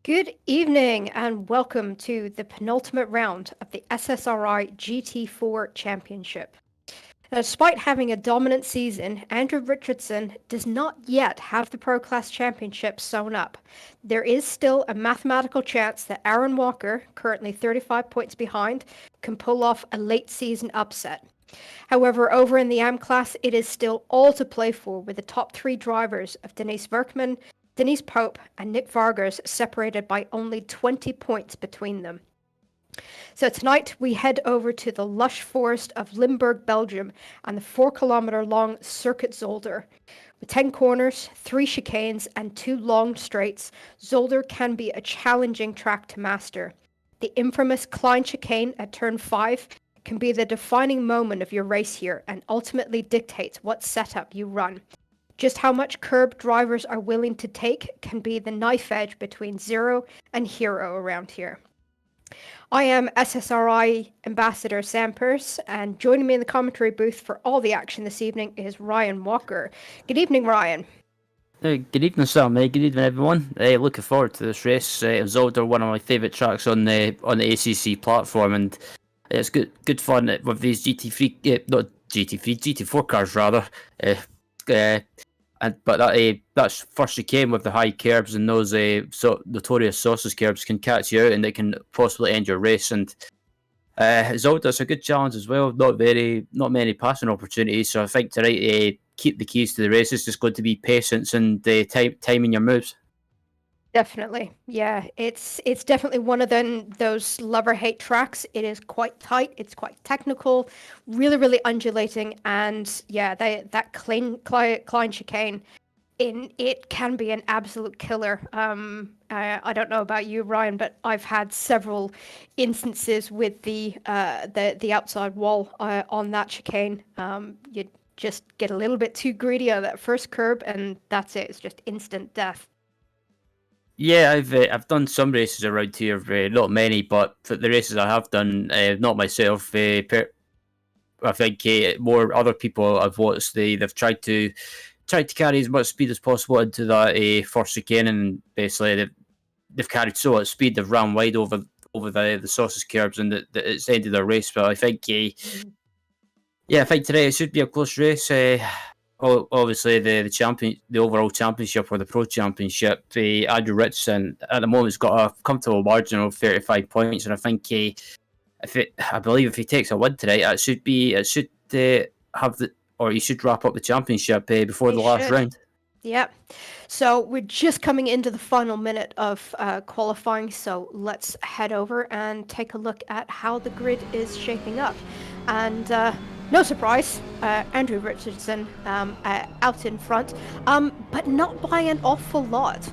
Good evening and welcome to the penultimate round of the SSRI GT4 Championship. Now, despite having a dominant season, Andrew Richardson does not yet have the Pro Class Championship sewn up. There is still a mathematical chance that Aaron Walker, currently 35 points behind, can pull off a late season upset. However, over in the AM class, it is still all to play for, with the top three drivers of Denise Verkman, Denise Pope, and Nick Vargas separated by only 20 points between them. So tonight we head over to the lush forest of Limburg, Belgium, and the 4-kilometer long Circuit Zolder. With 10 corners, 3 chicanes, and 2 long straights, Zolder can be a challenging track to master. The infamous Klein chicane at turn 5 can be the defining moment of your race here and ultimately dictates what setup you run. Just how much curb drivers are willing to take can be the knife edge between zero and hero around here. I am SSRI Ambassador Sam Pearce, and joining me in the commentary booth for all the action this evening is Ryan Walker. Good evening, Ryan. Good evening, Sam. Good evening, everyone. Looking forward to this race. Zolder, one of my favourite tracks on the ACC platform, and it's good fun with these GT4 cars rather. But that first chicane with the high curbs and those notorious sausage curbs can catch you out, and they can possibly end your race. And Zolder's a good challenge as well. Not many passing opportunities. So I think tonight, keep the keys to the race. It's just going to be patience and timing your moves. Definitely. Yeah, it's definitely one of those love-or-hate tracks. It is quite tight, it's quite technical, really undulating, and yeah, that Klein chicane it can be an absolute killer. I don't know about you, Ryan, but I've had several instances with the outside wall on that chicane. You just get a little bit too greedy on that first curb, and that's it. It's just instant death. Yeah, I've done some races around here, not many, but for the races I have done, not myself. I think more other people I've watched. They've tried to carry as much speed as possible into that first chicane, and basically they've carried so much speed they've ran wide over the sausage curbs, and it's ended their race. But I think, I think today it should be a close race. Obviously, the overall championship or the pro championship, Andrew Richardson at the moment's got a comfortable margin of 35 points, and I think I believe if he takes a win today, he should wrap up the championship before the last round. Yep. So we're just coming into the final minute of qualifying, so let's head over and take a look at how the grid is shaping up. And no surprise, Andrew Richardson out in front, but not by an awful lot.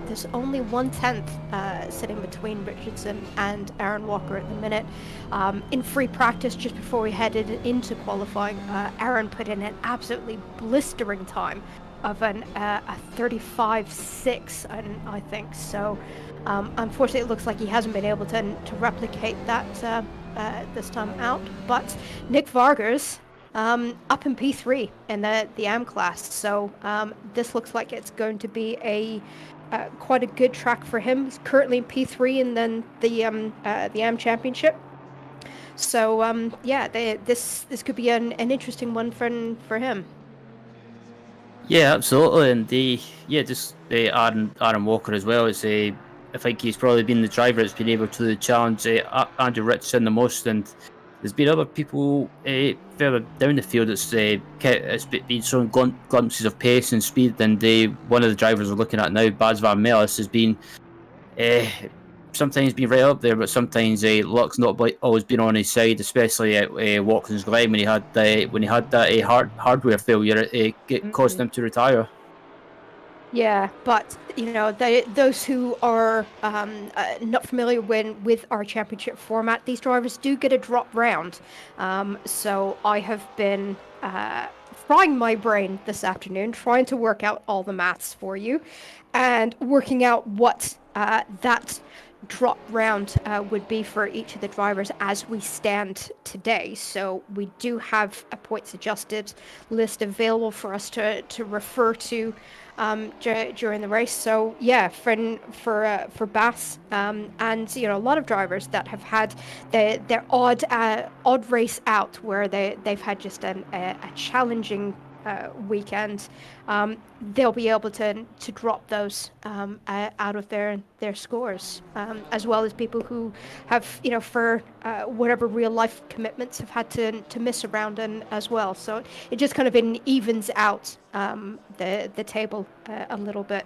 There's only 1/10 sitting between Richardson and Aaron Walker at the minute. In free practice, just before we headed into qualifying, Aaron put in an absolutely blistering time of a 35.6, I think. So unfortunately, it looks like he hasn't been able to replicate that this time out. But Nick Vargas up in P3 in the AM class. So this looks like it's going to be quite a good track for him. He's currently in P3 and then the AM Championship. So this could be an interesting one for him. Yeah, absolutely, and Aaron Walker as well. I think he's probably been the driver that's been able to challenge Andrew Richardson the most, and there's been other people further down the field that's been showing glimpses of pace and speed. And one of the drivers we're looking at now, Baz Van Melis, has been sometimes been right up there, but sometimes luck's not always been on his side, especially at Watkins Glen when he had that hardware failure. It caused him to retire. Yeah, but those who are not familiar with our championship format, these drivers do get a drop round. So I have been frying my brain this afternoon, trying to work out all the maths for you, and working out what that drop round would be for each of the drivers as we stand today. So we do have a points adjusted list available for us to refer to during the race. So yeah, for Bass, and a lot of drivers that have had their odd race out where they've had just a challenging weekend, they'll be able to drop those out of their scores, as well as people who have for whatever real life commitments have had to miss around and as well. So it just kind of evens out the table a little bit.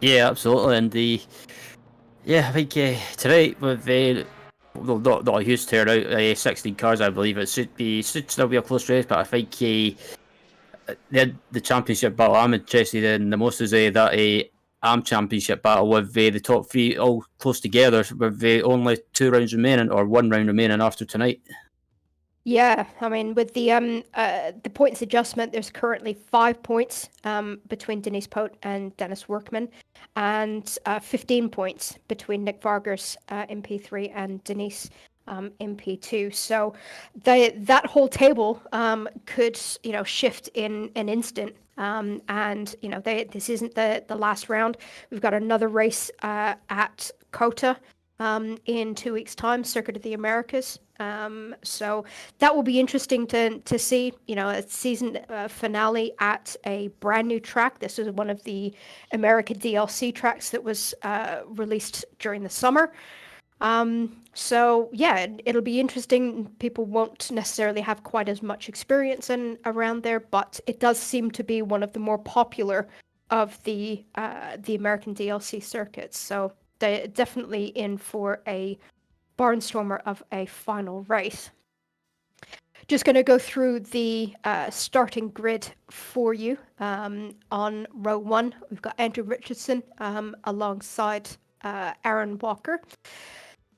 Yeah, absolutely. And I think tonight with well, not a huge turnout, 16 cars, I believe it should still be a close race, but I think the championship battle I'm interested in the most is that AM championship battle with the top three all close together with only 2 rounds remaining or 1 round remaining after tonight. Yeah, I mean, with the points adjustment, there's currently 5 points between Denise Pote and Dennis Workman, and 15 points between Nick Vargas in P3 and Denise in P2. So that whole table could shift in an instant. And this isn't the last round. We've got another race at Cota in 2 weeks' time, Circuit of the Americas. So that will be interesting to see, a season finale at a brand new track. This is one of the American DLC tracks that was released during the summer. So yeah, it'll be interesting. People won't necessarily have quite as much experience around there, but it does seem to be one of the more popular of the American DLC circuits. So they're definitely in for a barnstormer of a final race. Just going to go through the starting grid for you. On row 1, we've got Andrew Richardson alongside Aaron Walker.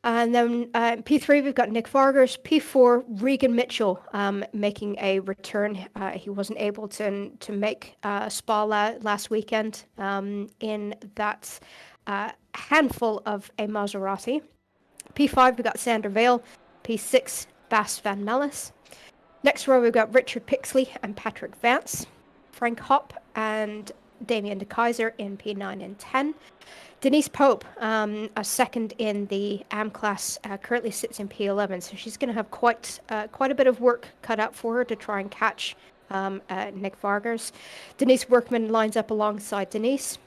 And then P3, we've got Nick Vargas. P4, Regan Mitchell making a return. He wasn't able to make Spa last weekend in that handful of a Maserati. P5, we've got Sander Vale. P6, Bas Van Mellis. Next row, we've got Richard Pixley and Patrick Vance. Frank Hopp and Damien de Keyser in P9 and 10. Denise Pope, a second in the AM class, currently sits in P11, so she's going to have quite a bit of work cut out for her to try and catch Nick Vargas. Denise Workman lines up alongside Denise.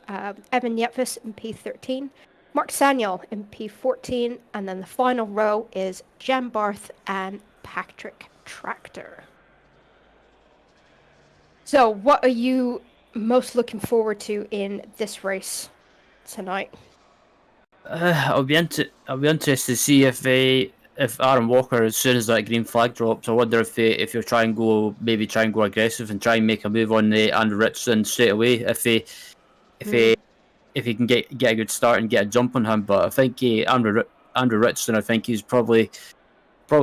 Evan Yetvis in P13. Mark Sanyal in P14, and then the final row is Jan Barth and Patrick Tractor. So what are you most looking forward to in this race tonight? I'll be interested to see if Aaron Walker, as soon as that green flag drops, I wonder if you'll try and go aggressive and try and make a move on Andrew Richardson straight away. If he can get a good start and get a jump on him, but I think Andrew Richardson, I think he's probably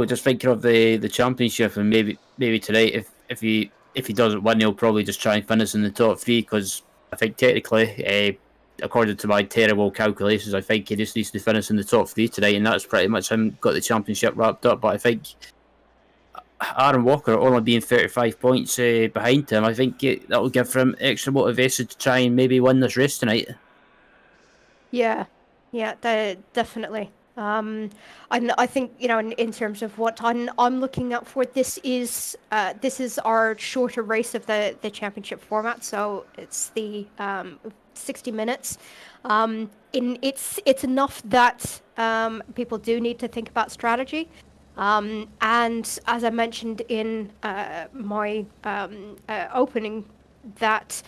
just thinking of the championship, and maybe tonight if he doesn't win, he'll probably just try and finish in the top 3, because I think technically, according to my terrible calculations, I think he just needs to finish in the top 3 tonight, and that's pretty much him got the championship wrapped up. But I think Aaron Walker only being 35 points behind him, I think that will give him extra motivation to try and maybe win this race tonight. Yeah, definitely. I think in terms of what I'm looking out for, this is our shorter race of the championship format, so it's the 60 minutes. It's enough that people do need to think about strategy. And as I mentioned in my opening, that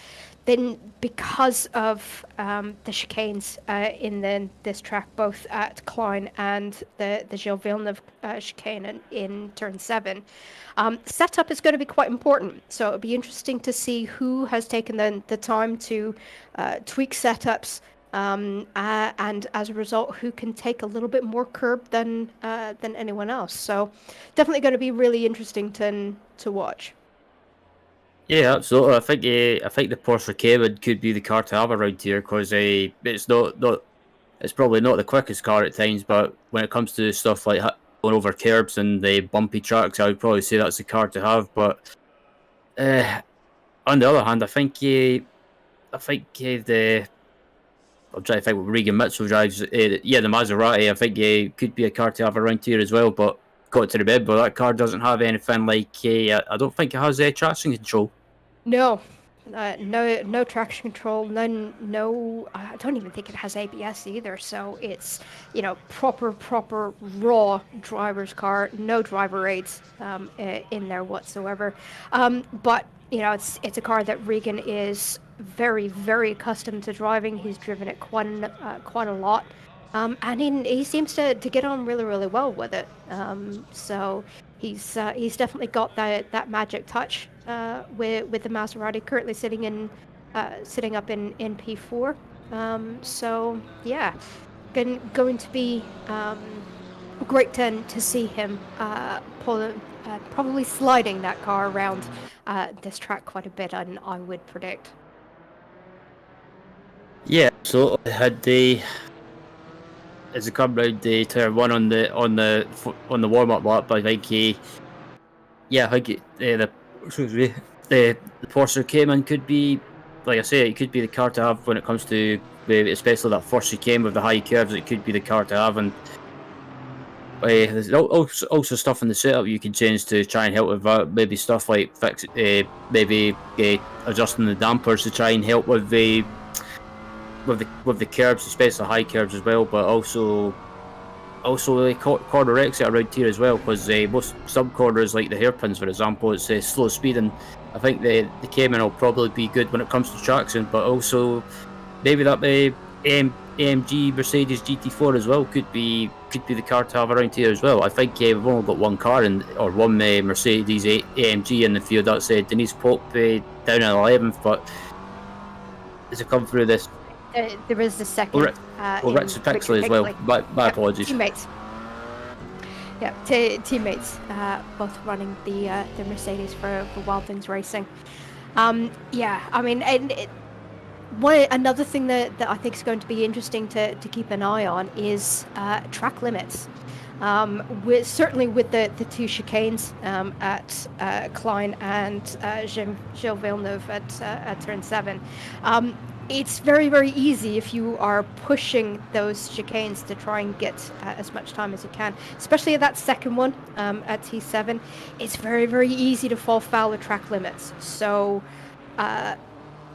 then because of the chicanes in this track, both at Klein and the Gilles Villeneuve chicane in turn 7, setup is going to be quite important. So it'll be interesting to see who has taken the time to tweak setups, and as a result, who can take a little bit more curb than anyone else. So definitely going to be really interesting to watch. Yeah, absolutely. I think the Porsche Cayman could be the car to have around here, because it's probably not the quickest car at times, but when it comes to stuff like going over curbs and the bumpy tracks, I would probably say that's the car to have. But on the other hand, I think the I'm trying to think what Regan Mitchell drives. The Maserati, I think could be a car to have around here as well. But got to remember that car doesn't have anything like I don't think it has traction control. No, no traction control. No. I don't even think it has ABS either. So it's proper raw driver's car. No driver aids in there whatsoever. But it's a car that Regan is very accustomed to driving. He's driven it quite a lot. And he seems to get on really well with it. So he's definitely got that magic touch with the Maserati. Currently sitting up in P4. So yeah, going to be great to see him probably sliding that car around this track quite a bit. I would predict. Yeah, so as it come round the turn one on the warm up lap, I think the Porsche Cayman could be, like I say, it could be the car to have when it comes to especially that first chicane with the high curves. It could be the car to have, and there's also stuff in the setup you can change to try and help with that. Maybe stuff like adjusting the dampers to try and help with the curbs, especially high curbs as well, but also the corner exit around here as well, because most sub corners like the hairpins, for example, it's slow speed, and I think the Cayman will probably be good when it comes to traction, but also maybe that AMG Mercedes GT4 as well could be the car to have around here as well. I think we've only got one car or one Mercedes AMG in the field. That's Denise Pope down at 11th, but as it come through this. There is the second. Richard Pixley as well. My apologies. Teammates. Yeah, teammates. Both running the Mercedes for Watkins Racing. Yeah, I mean, another thing that I think is going to be interesting to keep an eye on is track limits. Certainly with the two chicanes at Klein and Gilles Villeneuve at turn 7. It's very easy if you are pushing those chicanes to try and get as much time as you can, especially at that second one at T7. It's very easy to fall foul of track limits. So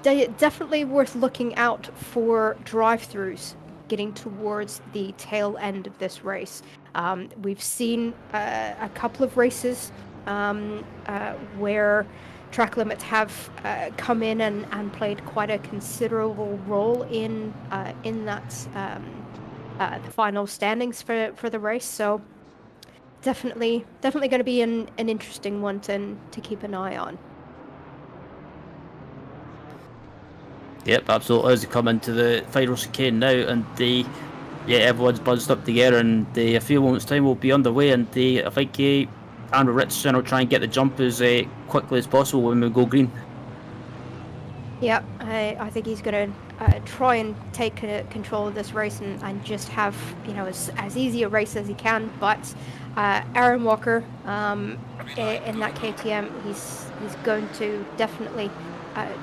definitely worth looking out for drive-throughs getting towards the tail end of this race. We've seen a couple of races where track limits have come in and played quite a considerable role in that the final standings for the race. So definitely going to be an interesting one to keep an eye on. Yep, absolutely. As we come into the final chicane now, and everyone's buzzed up together, and a few moments' time will be underway, and I think Andrew Richardson will try and get the jump as quickly as possible when we go green. Yeah, I think he's going to try and take control of this race and just have as easy a race as he can. But Aaron Walker in that KTM, he's going to definitely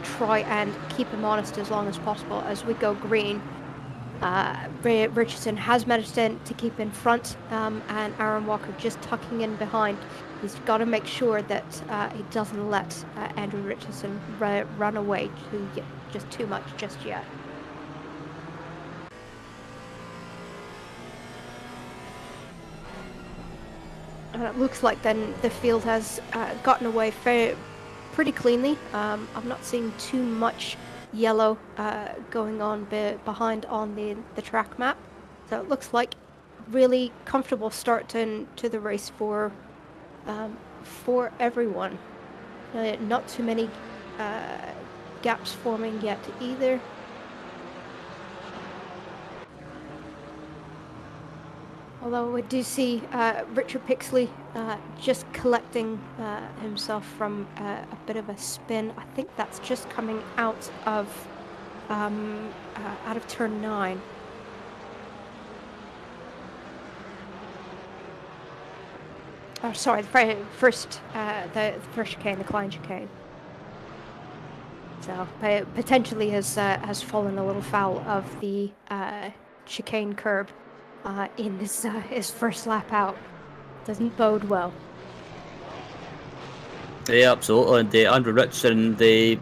try and keep him honest as long as possible as we go green. Richardson has managed to keep in front, and Aaron Walker just tucking in behind. He's got to make sure that he doesn't let Andrew Richardson run away just too much just yet. And it looks like then the field has gotten away pretty cleanly. I'm not seeing too much yellow going on behind on the track map, so it looks like really comfortable start to the race for everyone. Not too many gaps forming yet either. Although we do see Richard Pixley just collecting himself from a bit of a spin. I think that's just coming out of turn 9. sorry, the first chicane, the Klein chicane. So potentially has fallen a little foul of the chicane curb in his first lap out. Doesn't bode well. Yeah, absolutely. And Andrew Richardson, currently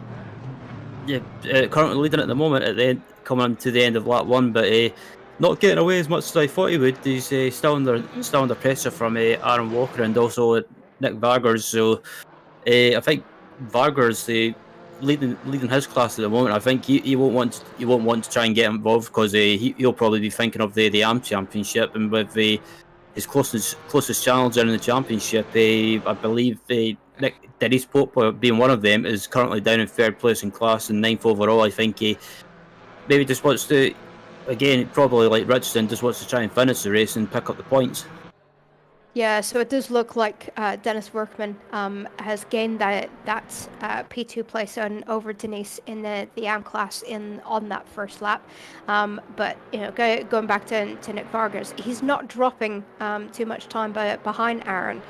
leading at the moment at the end, coming on to the end of lap 1, but not getting away as much as I thought he would. He's still under pressure from Aaron Walker and also Nick Vargers. So I think Vargers leading his class at the moment. I think he won't want to try and get involved because he'll probably be thinking of the AM Championship, and with his closest challenger in the championship, I believe Nick Dennis Pope, being one of them, is currently down in third place in class and ninth overall. I think he maybe just wants to, again, probably like Richardson, just wants to try and finish the race and pick up the points. Yeah, so it does look like Dennis Workman has gained that P2 place over Denise in the AM class on that first lap. But going back to Nick Vargas, he's not dropping too much time behind Aaron.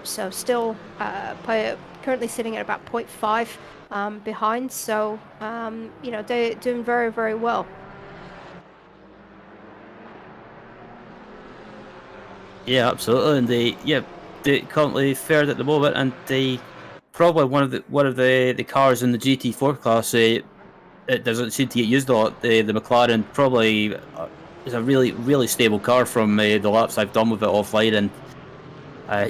So still currently sitting at about 0.5 behind. So they're doing very, very well. Yeah, absolutely, and they currently third at the moment, and they probably one of the cars in the GT4 class. It doesn't seem to get used a lot. The McLaren probably is a really, really stable car from the laps I've done with it offline, and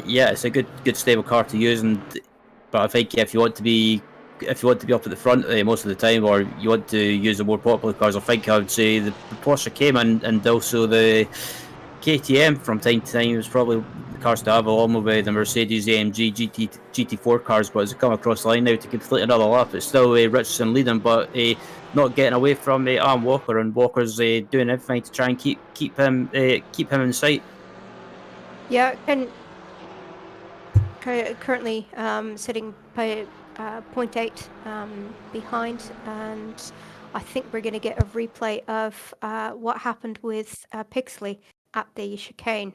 it's a good stable car to use. But I think if you want to be up at the front most of the time, or you want to use the more popular cars, I think I would say the Porsche Cayman and also the KTM from time to time is probably the cars to have, along with the Mercedes AMG GT4 cars. But as they come across the line now to complete another lap, it's still Richardson leading, but not getting away from Aaron Walker, and Walker's doing everything to try and keep him in sight. Yeah, and currently sitting by 0.8 behind, and I think we're going to get a replay of what happened with Pixley at the chicane.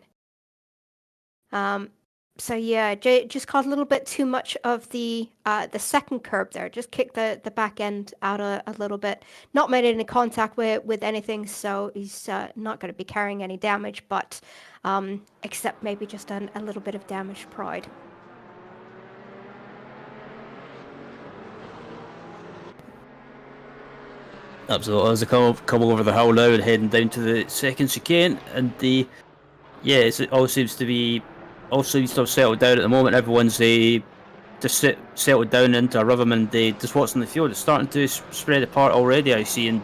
So yeah, just caught a little bit too much of the second curb there. Just kicked the back end out a little bit. Not made any contact with anything, so he's not going to be carrying any damage, but except maybe just a little bit of damaged pride. Absolutely, as they come over the hill now and heading down to the second chicane, and it all seems to have settled down at the moment. Everyone's just settled down into a rhythm, and just what's in the field, it's starting to spread apart already, I see. And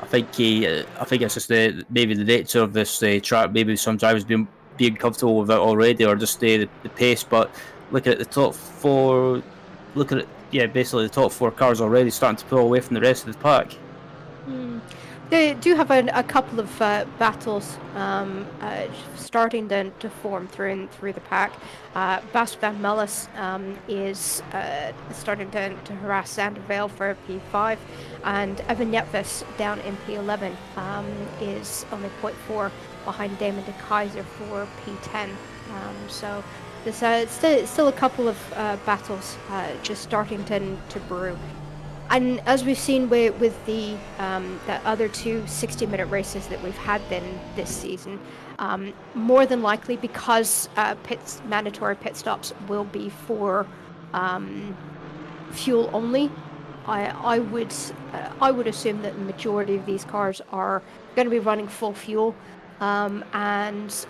I think it's just maybe the nature of this track. Maybe some drivers being comfortable with it already, or just the pace. But looking at the top four, basically the top four cars already starting to pull away from the rest of the pack. They do have a couple of battles starting to form through the pack. Bas van Mellis is starting to harass Sander Vale for P5, and Evan Netvis down in P11 is only 0.4 behind Damon de Kaiser for P10. So there's still a couple of battles just starting to brew. And as we've seen with the other two 60-minute races that we've had this season, more than likely, because mandatory pit stops will be for fuel only, I would assume that the majority of these cars are going to be running full fuel, and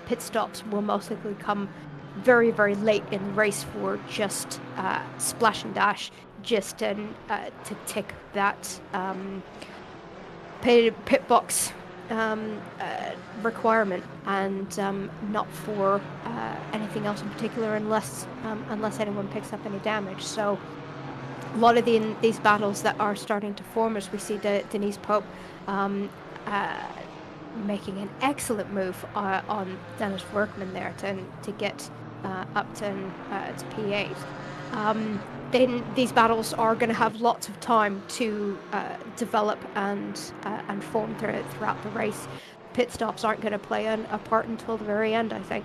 pit stops will most likely come very, very late in the race for just splash and dash, just to tick that pit box requirement, and not for anything else in particular, unless anyone picks up any damage. So a lot of these battles that are starting to form, as we see Denise Pope making an excellent move on Dennis Workman there to get up to P8. Then these battles are going to have lots of time to develop and form throughout the race. Pit stops aren't going to play a part until the very end, I think.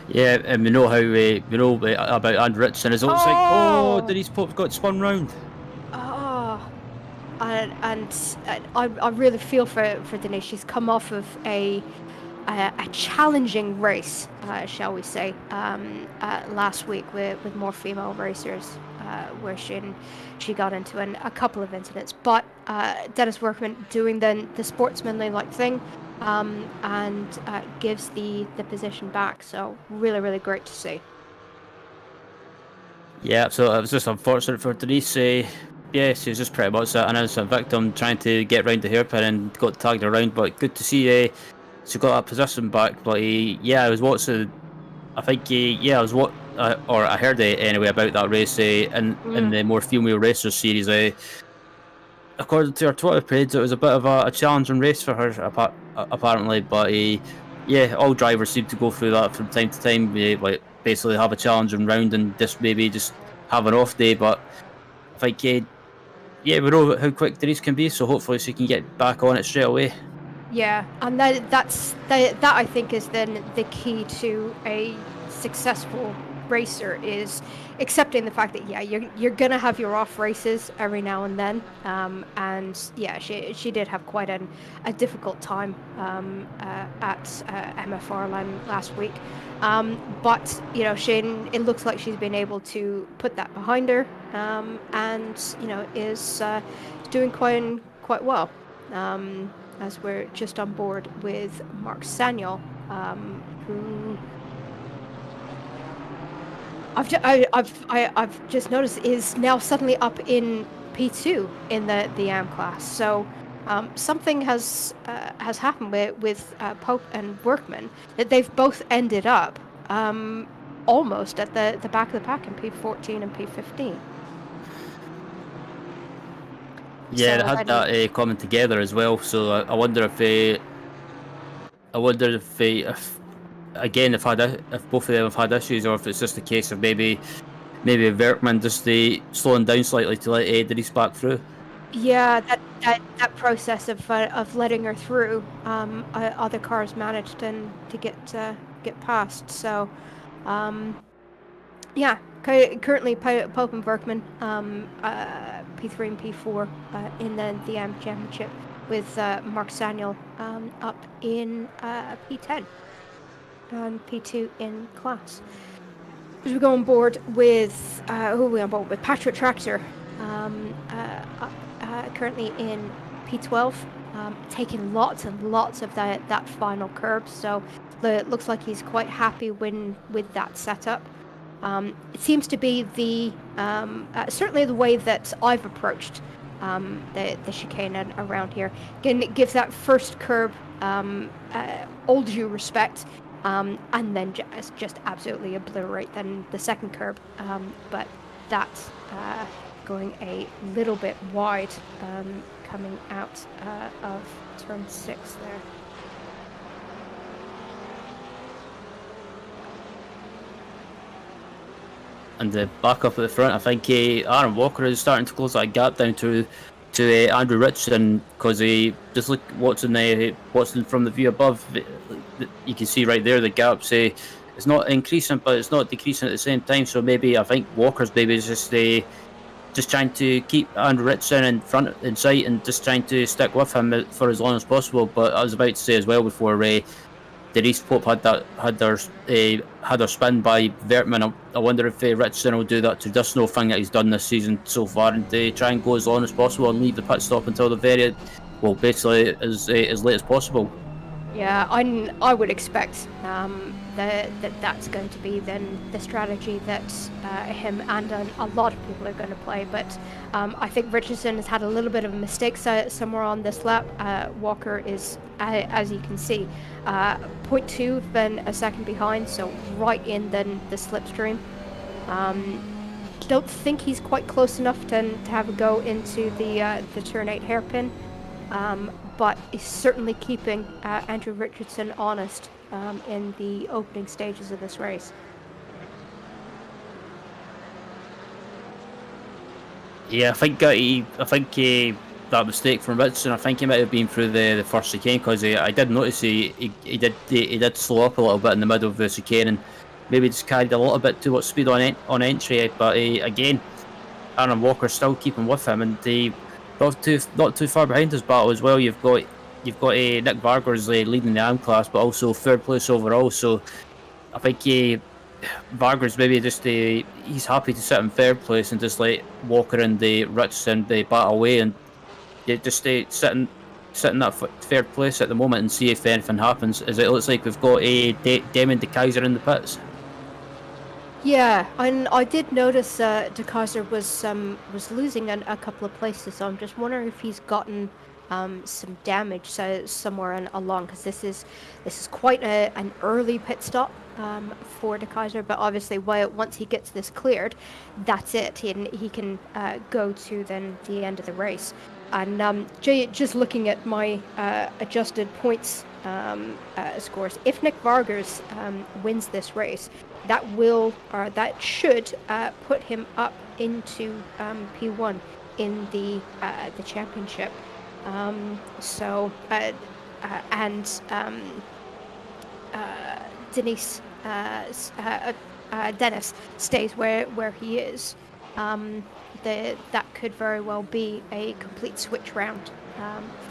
Yeah, and we know how we know about Andrew Richardson as well. It's like, oh, Denise Pope got spun round. Oh, and I really feel for Denise. She's come off of a challenging race, shall we say, last week with more female racers, where she got into a couple of incidents. But Dennis Workman doing the sportsmanly like thing, and gives the position back. So really great to see. Yeah, so it was just unfortunate for Denise. Yeah, she was just pretty much an innocent victim trying to get round the hairpin and got tagged around. But good to see she got that position back. But yeah, I was watching. I think yeah, I was or I heard anyway about that race in the more female racers series. According to her Twitter page, it was a bit of a challenging race for her apparently. But yeah, all drivers seem to go through that from time to time. Like basically have a challenging round and just have an off day. But I think yeah, we know how quick Denise can be, so hopefully she can get back on it straight away. Yeah, and that I think is then the key to a successful racer, is accepting the fact that you're gonna have your off races every now and then, and yeah, she did have quite a difficult time at MFR last week, but it looks like she's been able to put that behind her, and is doing quite well. As we're just on board with Mark Sanyol, who I've just noticed is now suddenly up in P2 in the AM class. So something has happened with Pope and Workman, that they've both ended up almost at the back of the pack in P14 and P15. Yeah, they had that coming together as well. So I wonder if again if both of them have had issues, or if it's just a case of maybe Verkman just slowing down slightly to let Denise back through. Yeah, that process of letting her through, other cars managed to get past. So, yeah. Currently, Pope and Berkman, P3 and P4 in the AM Championship, with Mark Sanyol up in P10 and P2 in class. As we go on board with who are we on board with? Patrick Tractor, currently in P12, taking lots and lots of that final curb. So it looks like he's quite happy with that setup. It seems to be certainly the way that I've approached the chicane around here. Again, it gives that first curb all due respect, and then just absolutely obliterate then the second curb. But that's going a little bit wide, coming out of turn 6 there. And the back up at the front, I think Aaron Walker is starting to close that gap down to Andrew Richardson, because just look watching from the view above, you can see right there the gaps. It's not increasing, but it's not decreasing at the same time. So maybe I think Walker's maybe is just trying to keep Andrew Richardson in sight and just trying to stick with him for as long as possible. But I was about to say as well before Denise Pope had her spin by Verkman. I wonder if Richardson will do that traditional thing that he's done this season so far, and try and go as long as possible and leave the pit stop until the basically as late as possible. Yeah, I would expect that's going to be then the strategy that him and a lot of people are going to play. But I think Richardson has had a little bit of a mistake somewhere on this lap. Walker is, as you can see, 0.2, then a second behind, so right in then the slipstream. Don't think he's quite close enough to have a go into the turn 8 hairpin. But is certainly keeping Andrew Richardson honest in the opening stages of this race. Yeah, I think that mistake from Richardson, I think he might have been through the first chicane, because I did notice he did slow up a little bit in the middle of the chicane, and maybe just carried a little bit too much speed on entry. But again, Aaron Walker's still keeping with him, and not too far behind his battle as well. You've got Nick Vargers leading the AM class, but also third place overall. So I think Vargas maybe just he's happy to sit in third place and just let Walker and the Richardson battle away, and just stay sitting that third place at the moment and see if anything happens. As it looks like we've got Damon De Kaiser in the pits. Yeah, and I did notice De Kaiser was losing a couple of places, so I'm just wondering if he's gotten some damage somewhere along, because this is quite an early pit stop for De Kaiser. But obviously, once he gets this cleared, that's it. He can go to then the end of the race. And just looking at my adjusted points scores, if Nick Vargas wins this race, that should put him up into P1 in the championship. Dennis stays where he is. That could very well be a complete switch round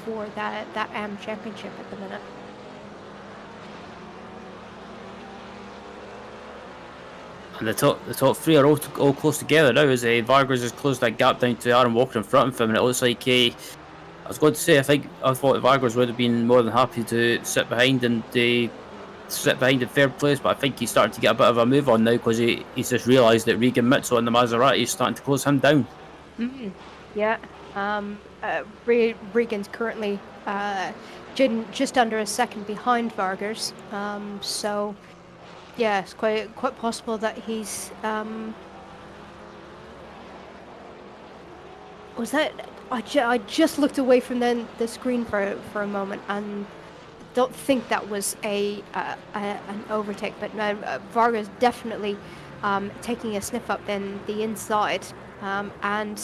for that AM championship at the minute. And the top three are all close together now, as Vargas has closed that gap down to Aaron Walker in front of him, and it looks like I was going to say I thought Vargas would have been more than happy to sit behind in third place, but I think he's starting to get a bit of a move on now, because he's just realised that Regan Mitchell in the Maserati is starting to close him down. Yeah, Regan's currently just under a second behind Vargas, so yeah, it's quite possible that he's was that I just looked away from the screen for a moment, and don't think that was an overtake, but no, Vargas definitely taking a sniff up then the inside, and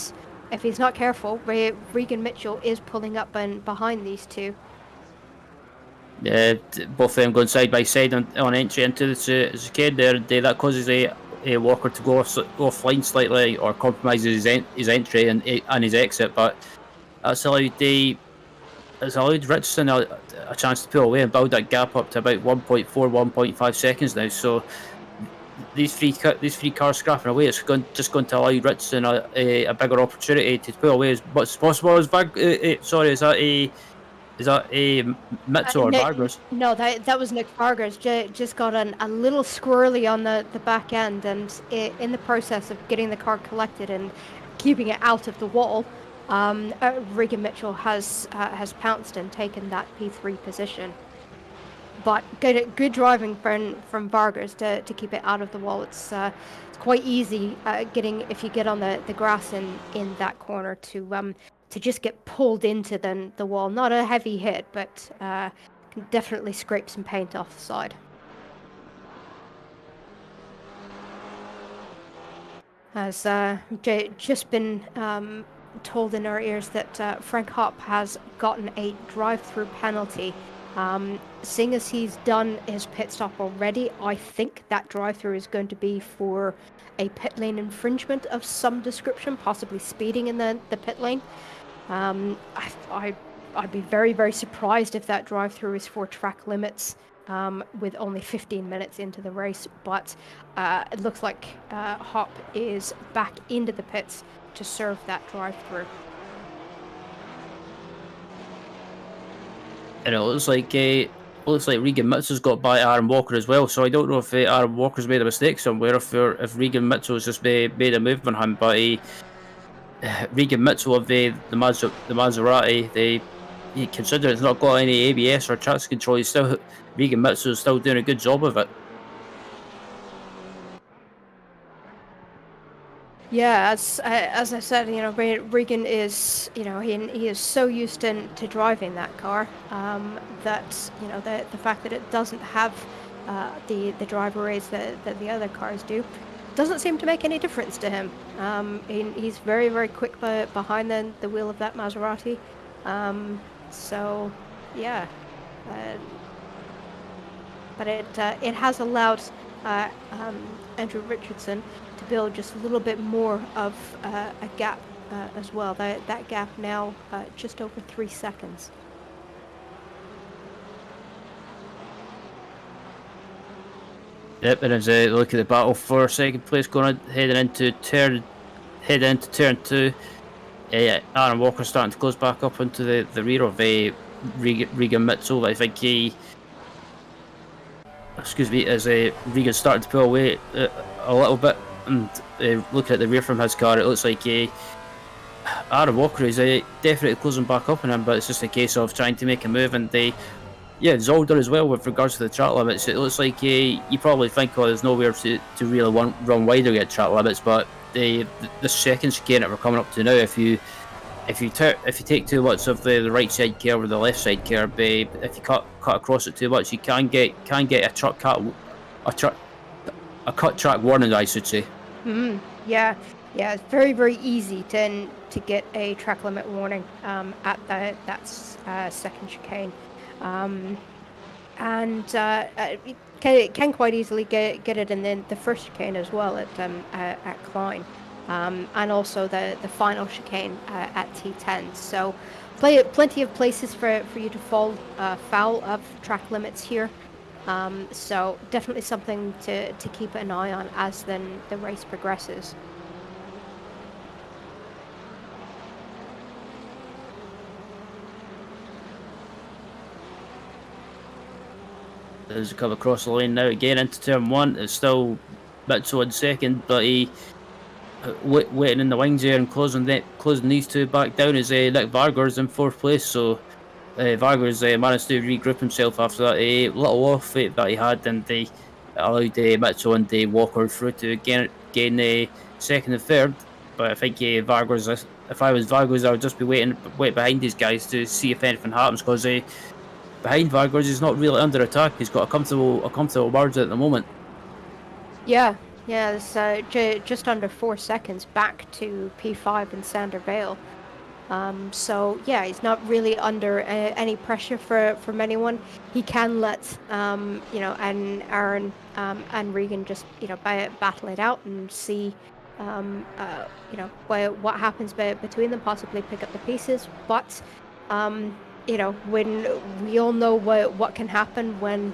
if he's not careful, Regan Mitchell is pulling up and behind these two. Yeah, both of them going side by side on entry into the chicane there. That causes a Walker to go offline slightly, or compromises his entry and his exit, but that's allowed Richardson a chance to pull away and build that gap up to about 1.5 seconds now. So these three cars scrapping away, it's just going to allow Richardson a bigger opportunity to pull away as much as possible. Is that a Mitchell or Vargas? No, that was Nick Vargas. Just got a little squirrely on the back end, and in the process of getting the car collected and keeping it out of the wall, Regan Mitchell has pounced and taken that P3 position. But good driving from Vargas to keep it out of the wall. It's quite easy if you get on the grass in that corner to just get pulled into the wall. Not a heavy hit, but can definitely scrape some paint off the side. Has just been told in our ears that Frank Hopp has gotten a drive-through penalty. Seeing as he's done his pit stop already, I think that drive-through is going to be for a pit lane infringement of some description, possibly speeding in the pit lane. I'd be very, very surprised if that drive-through is for track limits with only 15 minutes into the race, but it looks like Hop is back into the pits to serve that drive-through. And it looks like Regan Mitchell's got by Aaron Walker as well, so I don't know if Aaron Walker's made a mistake somewhere, if Regan Mitchell's just made a move on him, but Regan Mitchell of the Maserati, considering it's not got any ABS or traction control, Regan Mitchell is still doing a good job of it. Yeah, as I said, Regan is, he is so used to driving that car that the fact that it doesn't have the driver aids that the other cars do doesn't seem to make any difference to him. He's very, very quick behind the wheel of that Maserati. So yeah, but it has allowed Andrew Richardson to build just a little bit more of a gap as well. That gap now just over 3 seconds. Yep, and as a look at the battle for second place, heading into turn 2. Aaron Walker starting to close back up into the rear of Regan Mitchell. I think as Regan starting to pull away a little bit, and looking at the rear from his car, it looks like Aaron Walker is definitely closing back up on him, but it's just a case of trying to make a move. And Zolder as well with regards to the track limits. It looks like you probably think, there's nowhere to really run wider at track limits, but the second chicane that we're coming up to now, if you take too much of the right side curve or the left side curve, if you cut across it too much, you can get a cut track warning, I should say. Yeah, it's very, very easy to get a track limit warning at that second chicane, and can quite easily get it in the first chicane as well at Klein. And also the final chicane at T10. So plenty of places for you to fall foul of track limits here. So definitely something to keep an eye on as then the race progresses. As we come across the lane now again into turn 1, it's still Mitchell in second, but he waiting in the wings here and closing these two back down is Nick Vargers in 4th place. So Vargers managed to regroup himself after that little off that he had, and they allowed Mitchell and Walker through to gain 2nd and 3rd. But I think Vargers, if I was Vargers, I would just be waiting behind these guys to see if anything happens, because behind Vargers he's not really under attack. He's got a comfortable margin at the moment. Yeah, it's just under 4 seconds back to P5 and Sander Vale. So yeah, he's not really under any pressure from anyone. He can let and Aaron and Regan just battle it out and see what happens between them, possibly pick up the pieces. But when we all know what can happen when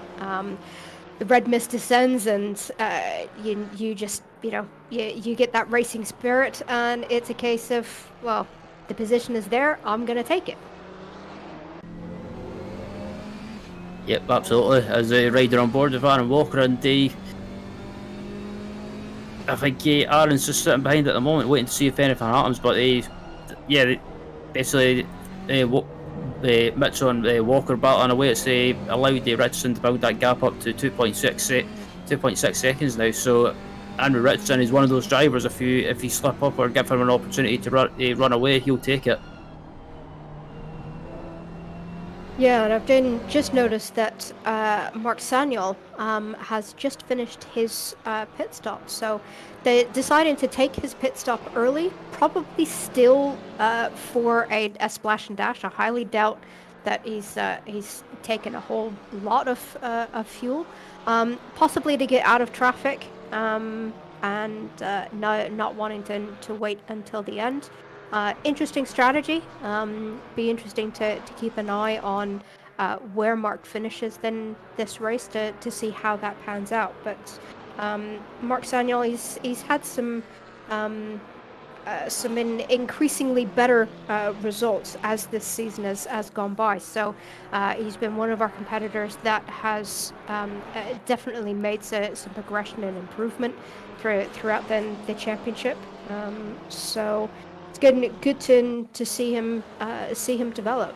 the red mist descends and you just you get that racing spirit, and it's a case of, well, the position is there, I'm gonna take it. Yep, absolutely. As a rider on board with Aaron Walker, and I think Aaron's just sitting behind at the moment waiting to see if anything happens, but basically Mitchell and Walker battling away. It's allowed Richardson to build that gap up to 2.6 seconds now. So Andrew Richardson is one of those drivers. If you slip up or give him an opportunity to run away, he'll take it. Yeah, and I've just noticed that Mark Sanyol has just finished his pit stop. So they decided to take his pit stop early, probably still for a splash and dash. I highly doubt that he's taken a whole lot of fuel, possibly to get out of traffic, and not wanting to wait until the end. Interesting strategy. Be interesting to keep an eye on where Mark finishes then this race to see how that pans out. But Mark Sanyol, he's had some increasingly better results as this season has gone by. So he's been one of our competitors that has definitely made some progression and improvement throughout the championship. So it's good to see him develop.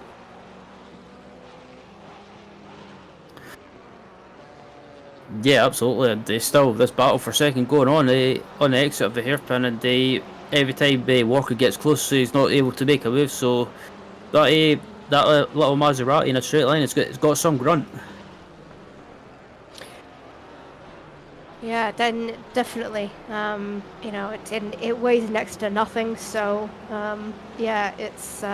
Yeah, absolutely. And there's still this battle for second going on the exit of the hairpin, and every time Walker gets close, he's not able to make a move. So that little Maserati in a straight line, it's got some grunt. Yeah, then definitely. It weighs next to nothing. So yeah, it's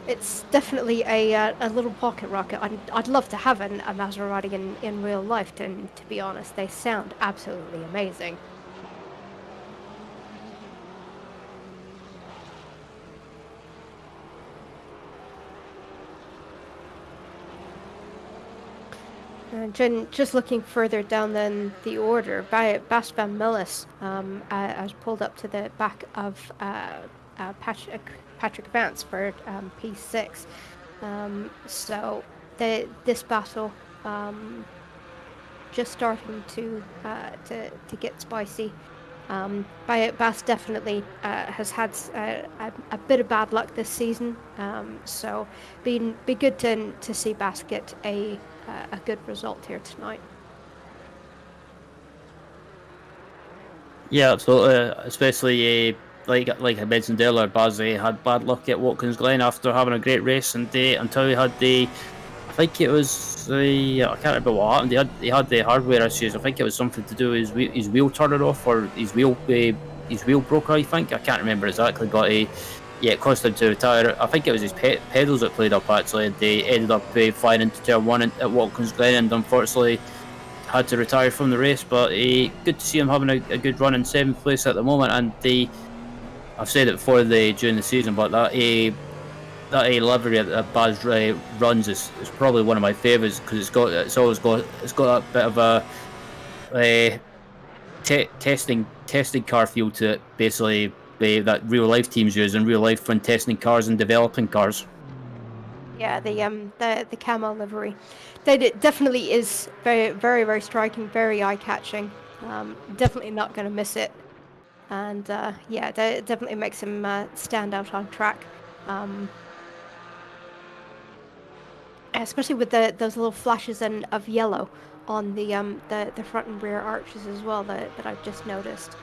It's definitely a little pocket rocket. I'd love to have a Maserati in real life, and to be honest, they sound absolutely amazing. Just looking further down than the order, Bas van Millis has pulled up to the back of Patrick Vance for P6. So this battle just starting to get spicy. Bass definitely has had a bit of bad luck this season, so be good to see Bass get a good result here tonight. Yeah, absolutely. Especially like I mentioned earlier, Bazzi had bad luck at Watkins Glen after having a great race, and until he had I think it was I can't remember what happened. He had the hardware issues. I think it was something to do with his wheel turning off or his wheel broke. I think I can't remember exactly, but yeah, it caused him to retire. I think it was his pedals that played up actually. And they ended up flying into turn one at Watkins Glen, and unfortunately had to retire from the race. But good to see him having a good run in seventh place at the moment. And I've said it before during the season, but that livery that Baz runs is probably one of my favourites because it's always got that bit of a testing car feel to it. Basically, that real life teams use in real life when testing cars and developing cars. Yeah, the camo livery, it definitely is very striking, very eye catching. Definitely not going to miss it, and yeah, that definitely makes him stand out on track. Especially with those little flashes of yellow on the front and rear arches as well that I've just noticed.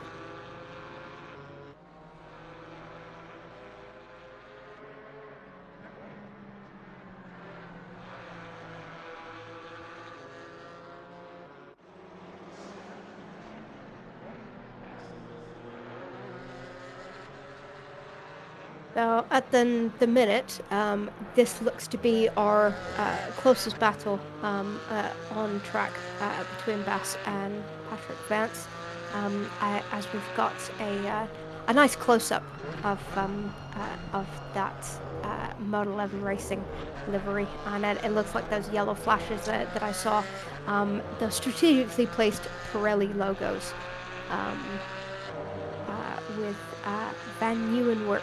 So at the minute, this looks to be our closest battle on track between Bass and Patrick Vance, as we've got a nice close-up of that Model 11 Racing livery, and it looks like those yellow flashes that I saw, the strategically placed Pirelli logos with Van Nieuwenwerk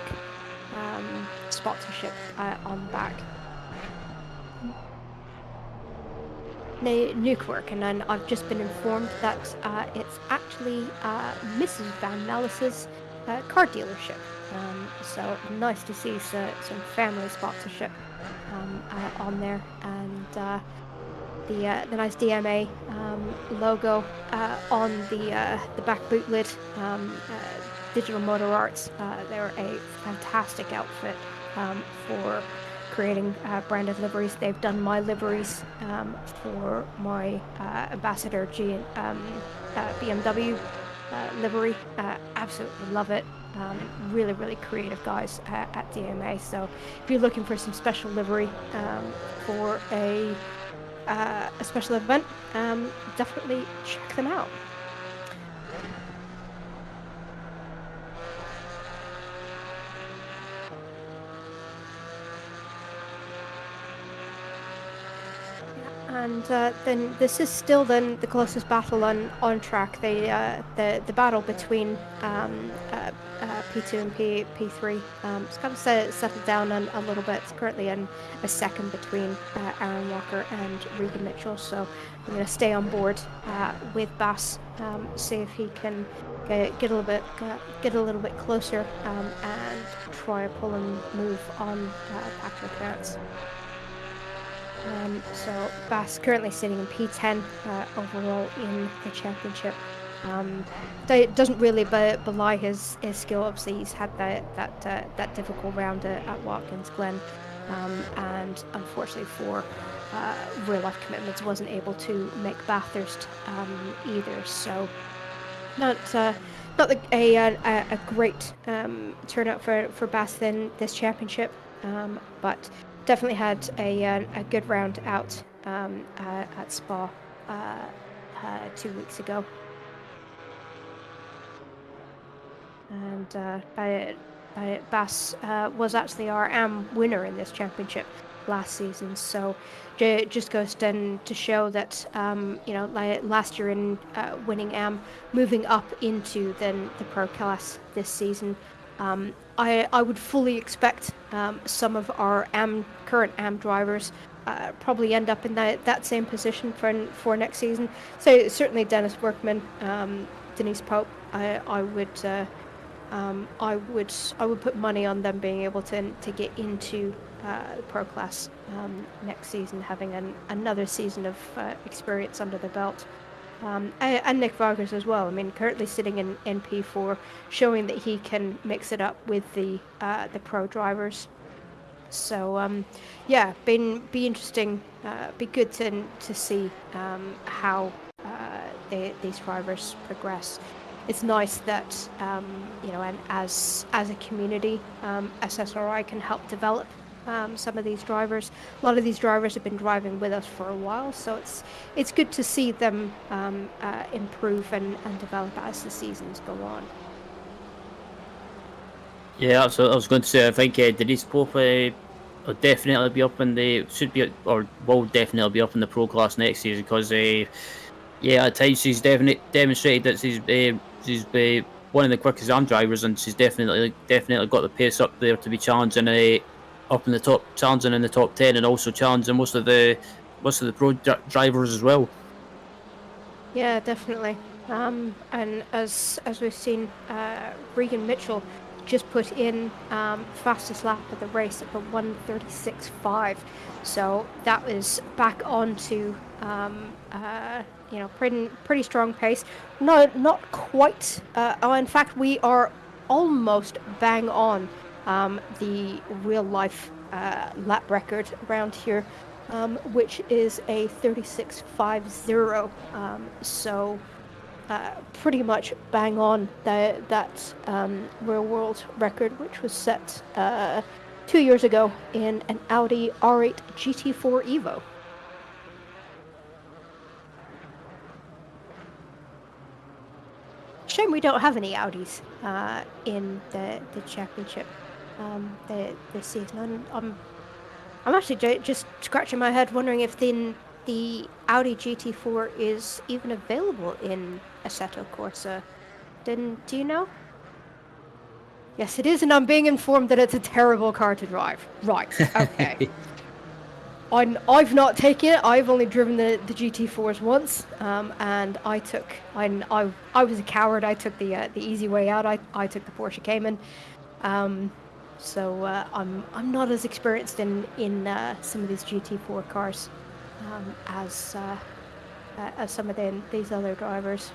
sponsorship on the back. Nukework, and then I've just been informed that it's actually Mrs. Van Mellis's car dealership. So nice to see some family sponsorship on there, and the nice DMA logo on the back boot lid. Digital Motor Arts, they're a fantastic outfit for creating branded liveries. They've done my liveries for my Ambassador BMW livery. Absolutely love it. Really creative guys at DMA. So if you're looking for some special livery for a special event, definitely check them out. And then this is still then the closest battle on track. The battle between P2 and P3. It's kind of settled down a little bit. It's currently in a second between Aaron Walker and Regan Mitchell. So I'm going to stay on board with Bass, see if he can get a little bit closer and try a pull and move on Patrick Vance. So Bass currently sitting in P10 overall in the championship. It doesn't really belie his skill. Obviously, he's had that difficult round at Watkins Glen, and unfortunately for real life commitments, wasn't able to make Bathurst either. So not a great turnout for Bass in this championship. but definitely had a good round out at Spa 2 weeks ago. And Bass was actually our AM winner in this championship last season, so it just goes then to show that like last year in winning AM, moving up into then the pro class this season, I would fully expect some of our current AM drivers probably end up in that same position for next season. So certainly Dennis Workman, Denise Pope, I would put money on them being able to get into the pro class next season, having another season of experience under the belt. And Nick Vargas as well. I mean, currently sitting in P4, showing that he can mix it up with the pro drivers. So yeah, be interesting. Be good to see how these drivers progress. It's nice that and as a community, SSRI can help develop some of these drivers. A lot of these drivers have been driving with us for a while, so it's good to see them improve and develop as the seasons go on. Yeah, that's what I was going to say. I think Denise Pope will definitely be up in will definitely be up in the pro class next season because at times she's definitely demonstrated that she's one of the quickest AM drivers, and she's definitely got the pace up there to be challenging up in the top, challenging in the top 10, and also challenging most of the pro drivers as well. Yeah, definitely. And as we've seen, Regan Mitchell just put in fastest lap of the race at the 1:36.5, so that was back onto pretty strong pace. Not quite. In fact, we are almost bang on the real life lap record around here, which is a 36.50. So pretty much bang on that real world record, which was set 2 years ago in an Audi R8 GT4 Evo. Shame we don't have any Audis in the championship this season. I'm actually just scratching my head, wondering if the Audi GT4 is even available in Assetto Corsa. Do you know? Yes, it is, and I'm being informed that it's a terrible car to drive. Right, okay. I've not taken it. I've only driven the GT4s once, and I was a coward. I took the easy way out. I took the Porsche Cayman. So I'm not as experienced in some of these GT4 cars as some of these other drivers.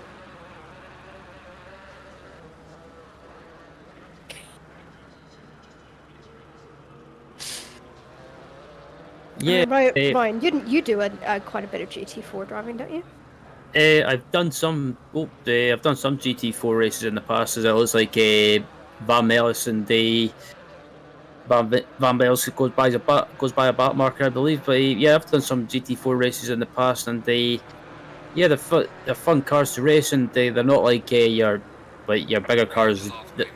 Yeah, Ryan, you do quite a bit of GT4 driving, don't you? I've done some. I've done some GT4 races in the past. As it looks like Van Melis and Van Melis goes by a back marker, I believe. But I've done some GT4 races in the past, and they're fun cars to race, and they're not like your bigger cars.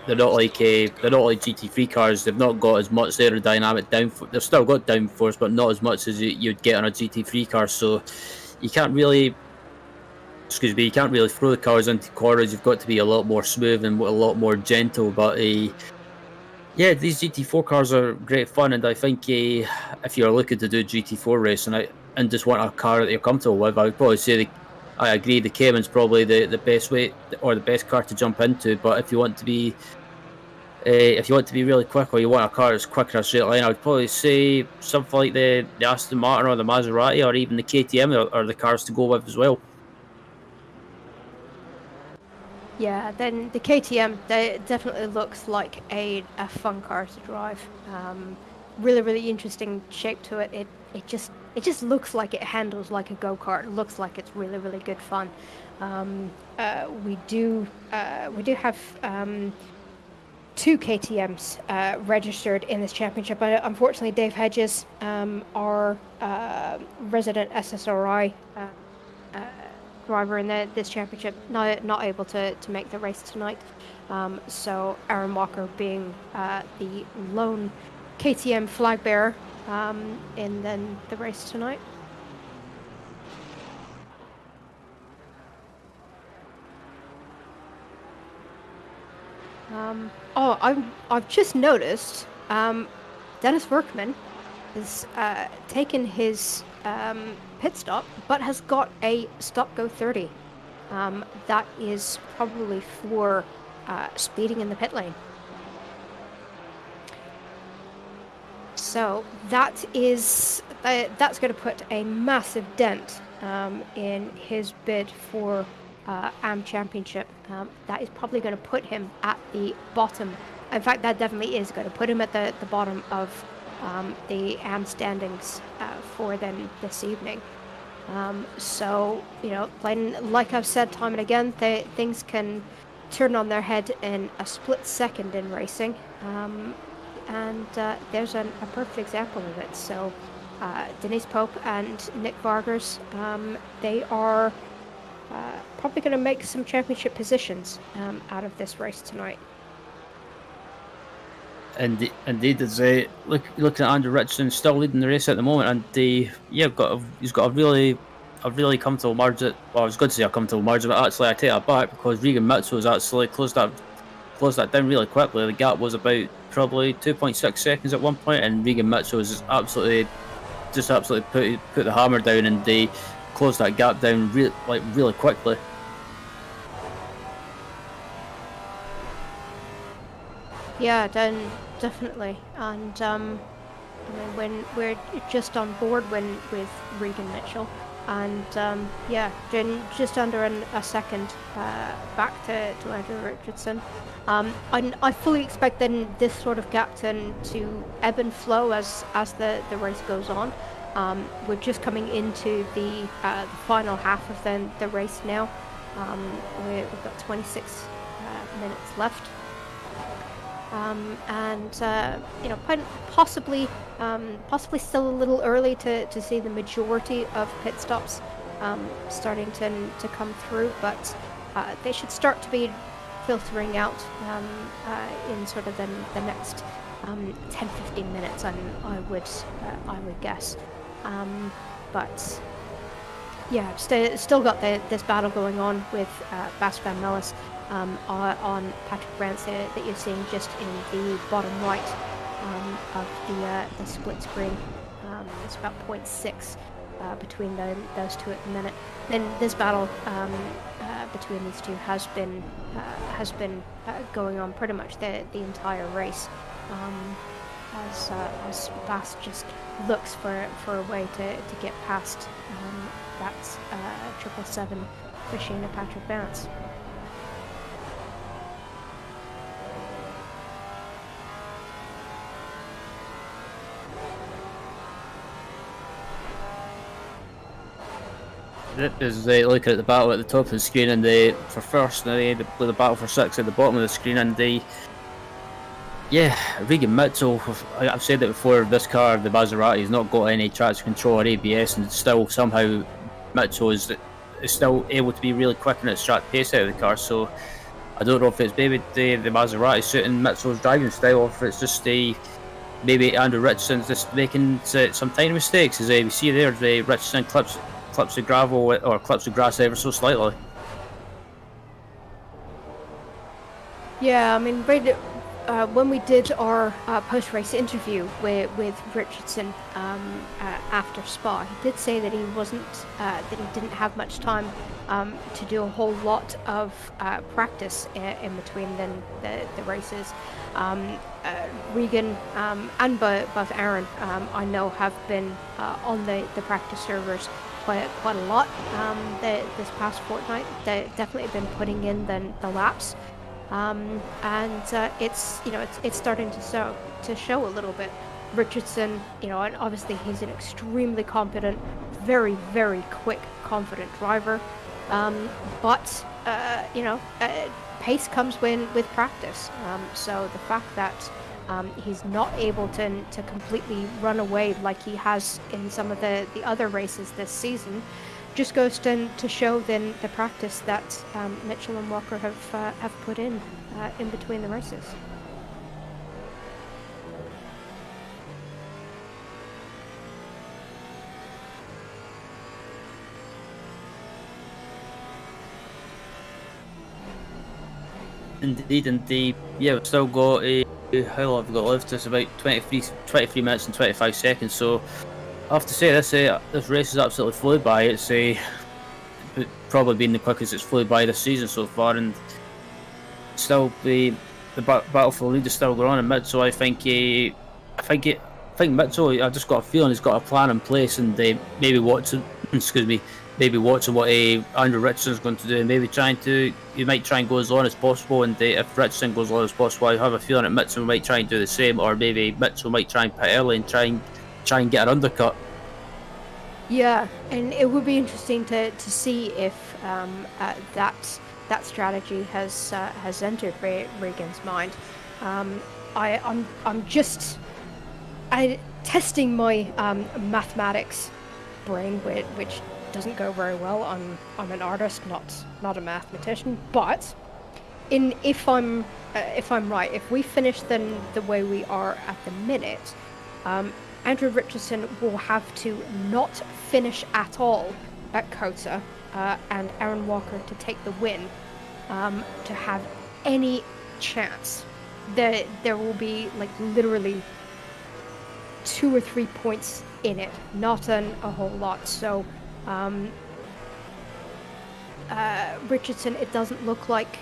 They're not like GT3 cars. They've not got as much aerodynamic downforce. They've still got downforce, but not as much as you'd get on a GT3 car. So you can't really throw the cars into corners. You've got to be a lot more smooth and a lot more gentle. But these GT4 cars are great fun, and I think if you're looking to do GT4 racing and just want a car that you're comfortable with, I would probably say I agree the Cayman's probably the best way or the best car to jump into. But if you want to be really quick, or you want a car that's quick in a straight line, I would probably say something like the Aston Martin or the Maserati or even the KTM are the cars to go with as well. Yeah, then the KTM definitely looks like a fun car to drive. Really interesting shape to it. It just looks like it handles like a go-kart. It looks like it's really good fun. We do have 2 KTMs registered in this championship. But unfortunately, Dave Hedges, our resident SSRI driver in this championship, not able to make the race tonight. So Aaron Walker being the lone KTM flag bearer in then the race tonight. I've just noticed Dennis Workman has taken his pit stop, but has got a stop-go 30. That is probably for speeding in the pit lane. So that is that's going to put a massive dent in his bid for AM Championship. That is probably going to put him at the bottom. In fact, that definitely is going to put him at the bottom of the AM standings for then this evening. So, you know, like I've said time and again, things can turn on their head in a split second in racing. And there's a perfect example of it. So Denise Pope and Nick Vargas, they are probably going to make some championship positions out of this race tonight. And indeed, as looking at Andrew Richardson still leading the race at the moment, and he's got a really comfortable margin. Well, I was going to say a comfortable margin, but actually I take that back because Regan Mitchell has actually closed that down really quickly. The gap was about probably 2.6 seconds at one point, and Regan Mitchell has absolutely put the hammer down, and they closed that gap down really quickly. Yeah, definitely. And I mean, when we're just on board with Regan Mitchell, and yeah, just under a second back to Andrew Richardson. I fully expect then this sort of gap to ebb and flow as the race goes on. We're just coming into the final half of the race now. We've got 26 minutes left. And you know, possibly still a little early to see the majority of pit stops starting to come through, but they should start to be filtering out in sort of the next 10-15 minutes. I would guess, but yeah, still got this battle going on with Bas van Mellis on Patrick Brandt's that you're seeing just in the bottom right of the split screen. It's about 0.6 between those two at the minute. Then this battle between these two has been going on pretty much the entire race, as Bas just looks for a way to get past that 777 machine of Patrick Brandt's. As they look at the battle at the top of the screen, and for first, and the battle for 6 at the bottom of the screen, and Regan Mitchell. I've said it before. This car, the Maserati, has not got any traction control or ABS, and still somehow Mitchell is still able to be really quick and extract pace out of the car. So I don't know if it's maybe the Maserati suiting Mitchell's driving style, or if it's just maybe Andrew Richardson's just making some tiny mistakes. As we see there, Richardson clips the gravel or clips the grass ever so slightly. Yeah, I mean, when we did our post-race interview with Richardson after Spa, he did say that he didn't have much time to do a whole lot of practice in between the races. Regan and both Aaron, I know, have been on the practice servers quite a lot this past fortnight. They've definitely been putting in the laps, and it's starting to show a little bit. Richardson, and obviously he's an extremely competent, very, very quick, confident driver, but pace comes with practice. So the fact that he's not able to completely run away like he has in some of the other races this season just goes to show then the practice that Mitchell and Walker have put in between the races. Indeed. Yeah, we've still got how long have we got left? It's about 23 minutes and 25 seconds. So I have to say this race has absolutely flew by. It's probably been the quickest it's flew by this season so far, and still the battle for the lead is still going on in mid. So I think Mitchell, I just got a feeling he's got a plan in place, and maybe watching, maybe watching what Andrew Richardson's going to do, and he might try and go as long as possible. And if Richardson goes as long as possible, I have a feeling that Mitchell might try and do the same, or maybe Mitchell might try and pit early and try and get an undercut. Yeah, and it would be interesting to see if that strategy has entered Regan's mind. I'm just testing my mathematics brain, which doesn't go very well. I'm an artist, not a mathematician. But if I'm right, if we finish then the way we are at the minute, Andrew Richardson will have to not finish at all at Cota, and Aaron Walker to take the win to have any chance. There will be like literally 2 or 3 points in it, not a whole lot. So Richardson, it doesn't look like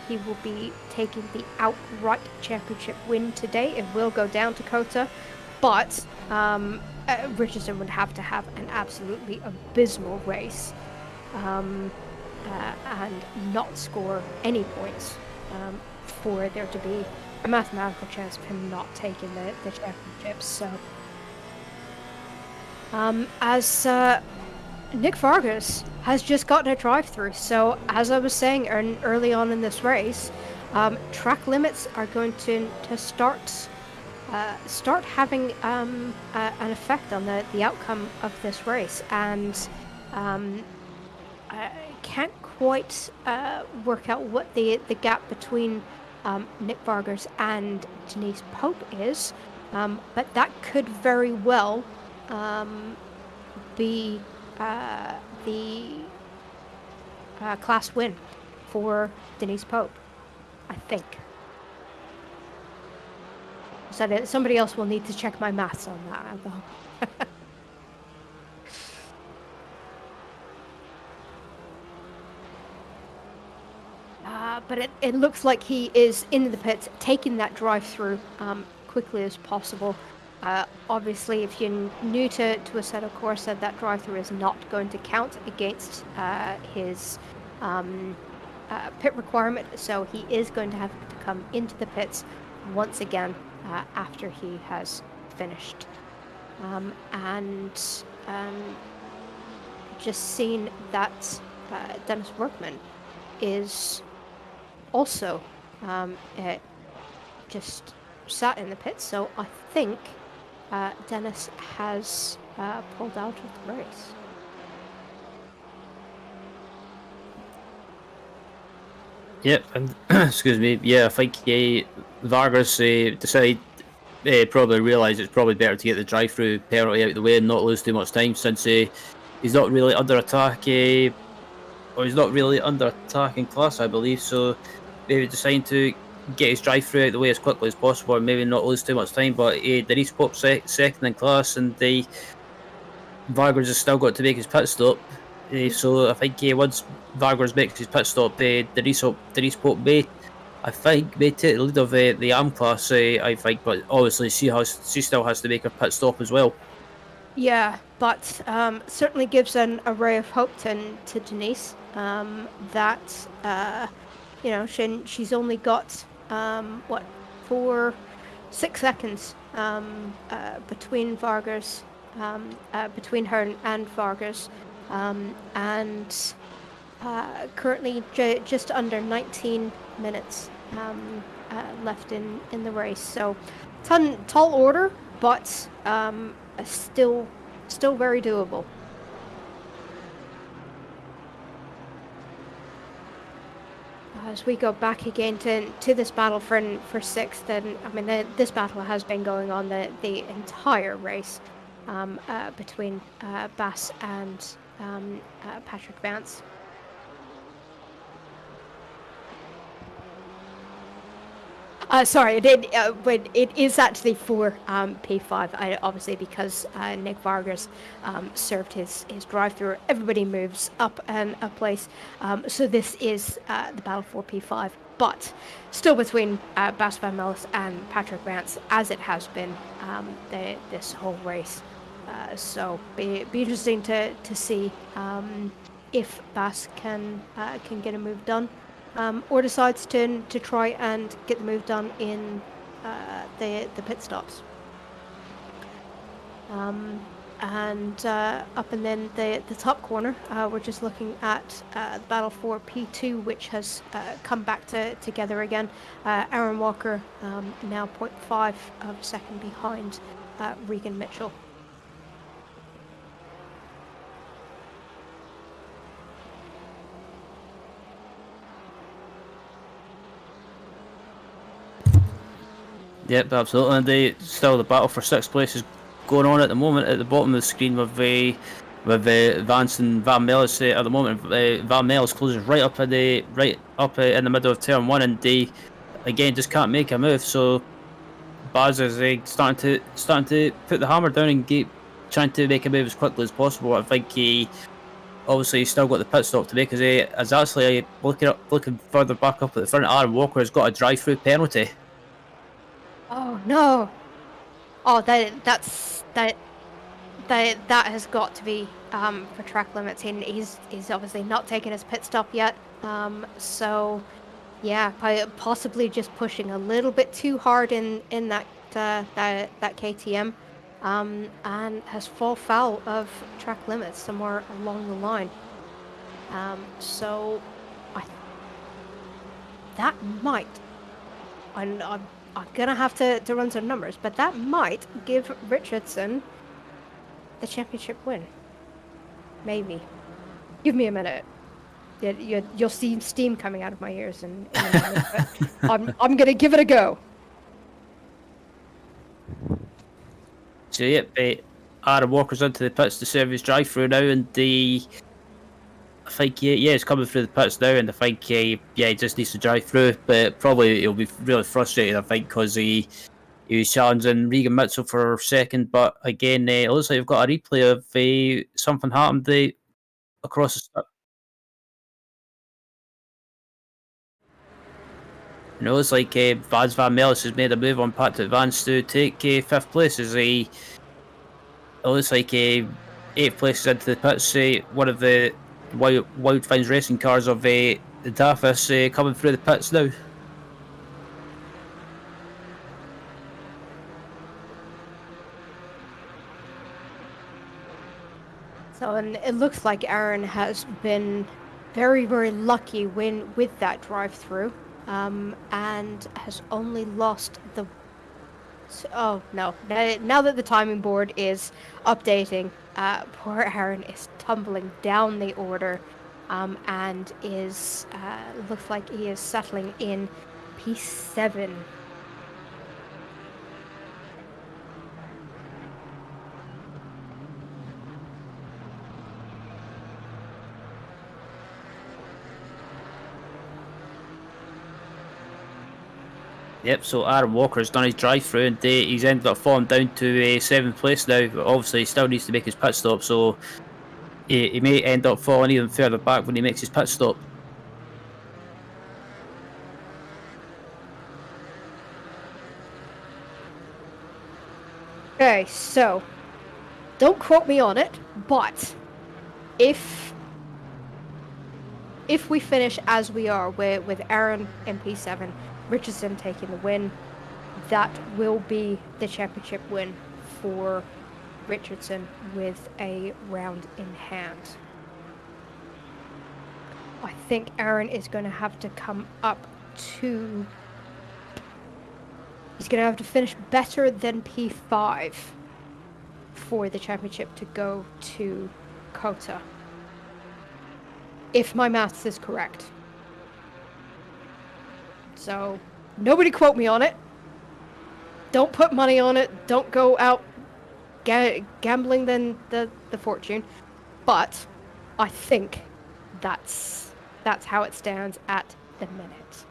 he will be taking the outright championship win today. It will go down to Cota, but Richardson would have to have an absolutely abysmal race and not score any points for there to be a mathematical chance of him not taking the championships. So as Nick Vargas has just gotten a drive-through, so as I was saying early on in this race, track limits are going to start having an effect on the outcome of this race, and I can't quite work out what the gap between Nick Vargas and Denise Pope is, but that could very well be the class win for Denise Pope, I think. So somebody else will need to check my maths on that, though. But it looks like he is in the pits, taking that drive-through quickly as possible. Obviously, if you're new to Assetto Corsa, that drive-through is not going to count against his pit requirement, so he is going to have to come into the pits once again after he has finished. And just seen that Dennis Workman is also just sat in the pits, so I think Dennis has pulled out of the race. Yep, and excuse me. Yeah, I think Vargas decided probably realised it's probably better to get the drive-through penalty out of the way and not lose too much time, since he's not really under attack, or he's not really under attack in class, I believe. So maybe deciding to get his drive-through out of the way as quickly as possible and maybe not lose too much time. But Denise Pope second in class, and Vargas has still got to make his pit stop. So I think once Vargas makes his pit stop, Denise Pope may take the lead of the AM class. I think, but obviously she still has to make her pit stop as well. Yeah, but certainly gives an array of hope to Denise. That she's only got 6 seconds between Vargas, between her and Vargas, and currently just under 19 minutes left in the race. So, tall order, but still very doable. As we go back again to this battle for sixth, and I mean this battle has been going on the entire race between Bass and Patrick Vance. Sorry, but it is actually for P5. Obviously, because Nick Vargas served his drive-through, everybody moves up and a place. So this is the battle for P5, but still between Bas Van Mellis and Patrick Vance, as it has been this whole race. So be interesting to see if Bas can get a move done. Or decides to try and get the move done in the pit stops. And up and then the top corner, we're just looking at the battle for P2, which has come back together again. Aaron Walker now 0.5 of a second behind Regan Mitchell. Yep, absolutely. And still the battle for sixth place is going on at the moment. At the bottom of the screen with Vance and Van Mellis at the moment. Van Mellis closes right up in the middle of turn one, and they again just can't make a move. So Baz is starting to put the hammer down and trying to make a move as quickly as possible. I think he's still got the pit stop to make, because he is actually looking further back up at the front. Aaron Walker has got a drive-through penalty. Oh no! Oh, that has got to be for track limits. He's obviously not taken his pit stop yet. So yeah, possibly just pushing a little bit too hard in that KTM, and has fall foul of track limits somewhere along the line. So that might. I'm gonna have to run some numbers, but that might give Richardson the championship win. Maybe. Give me a minute. You'll see steam coming out of my ears in a minute, but I'm gonna give it a go. So yep, Aaron Walker's into the pits to serve his drive-through now, and I think he's coming through the pits now, and I think he just needs to drive through, but probably he'll be really frustrated, I think, because he was challenging Regan Mitchell for second, but again, it looks like we've got a replay of something happened across the start. And it looks like Vance Van Mellis has made a move on Patrick Vance to take fifth place, as it looks like 8th place is into the pits. One of the Wildfines racing cars of the DAFIS coming through the pits now. So, and it looks like Aaron has been very, very lucky with that drive-through, and has only lost the. Oh no! Now that the timing board is updating, poor Aaron is tumbling down the order, and is looks like he is settling in P7. Yep, so Aaron Walker's done his drive-through, and he's ended up falling down to 7th place now, but obviously he still needs to make his pit stop, so he may end up falling even further back when he makes his pit stop. Okay, so don't quote me on it, but if we finish as we are with Aaron in P7, Richardson taking the win, that will be the championship win for Richardson with a round in hand. I think Aaron is going to have to come up to... He's going to have to finish better than P5 for the championship to go to Cota. If my maths is correct. So, nobody quote me on it. Don't put money on it. Don't go out gambling the fortune. But I think that's how it stands at the minute.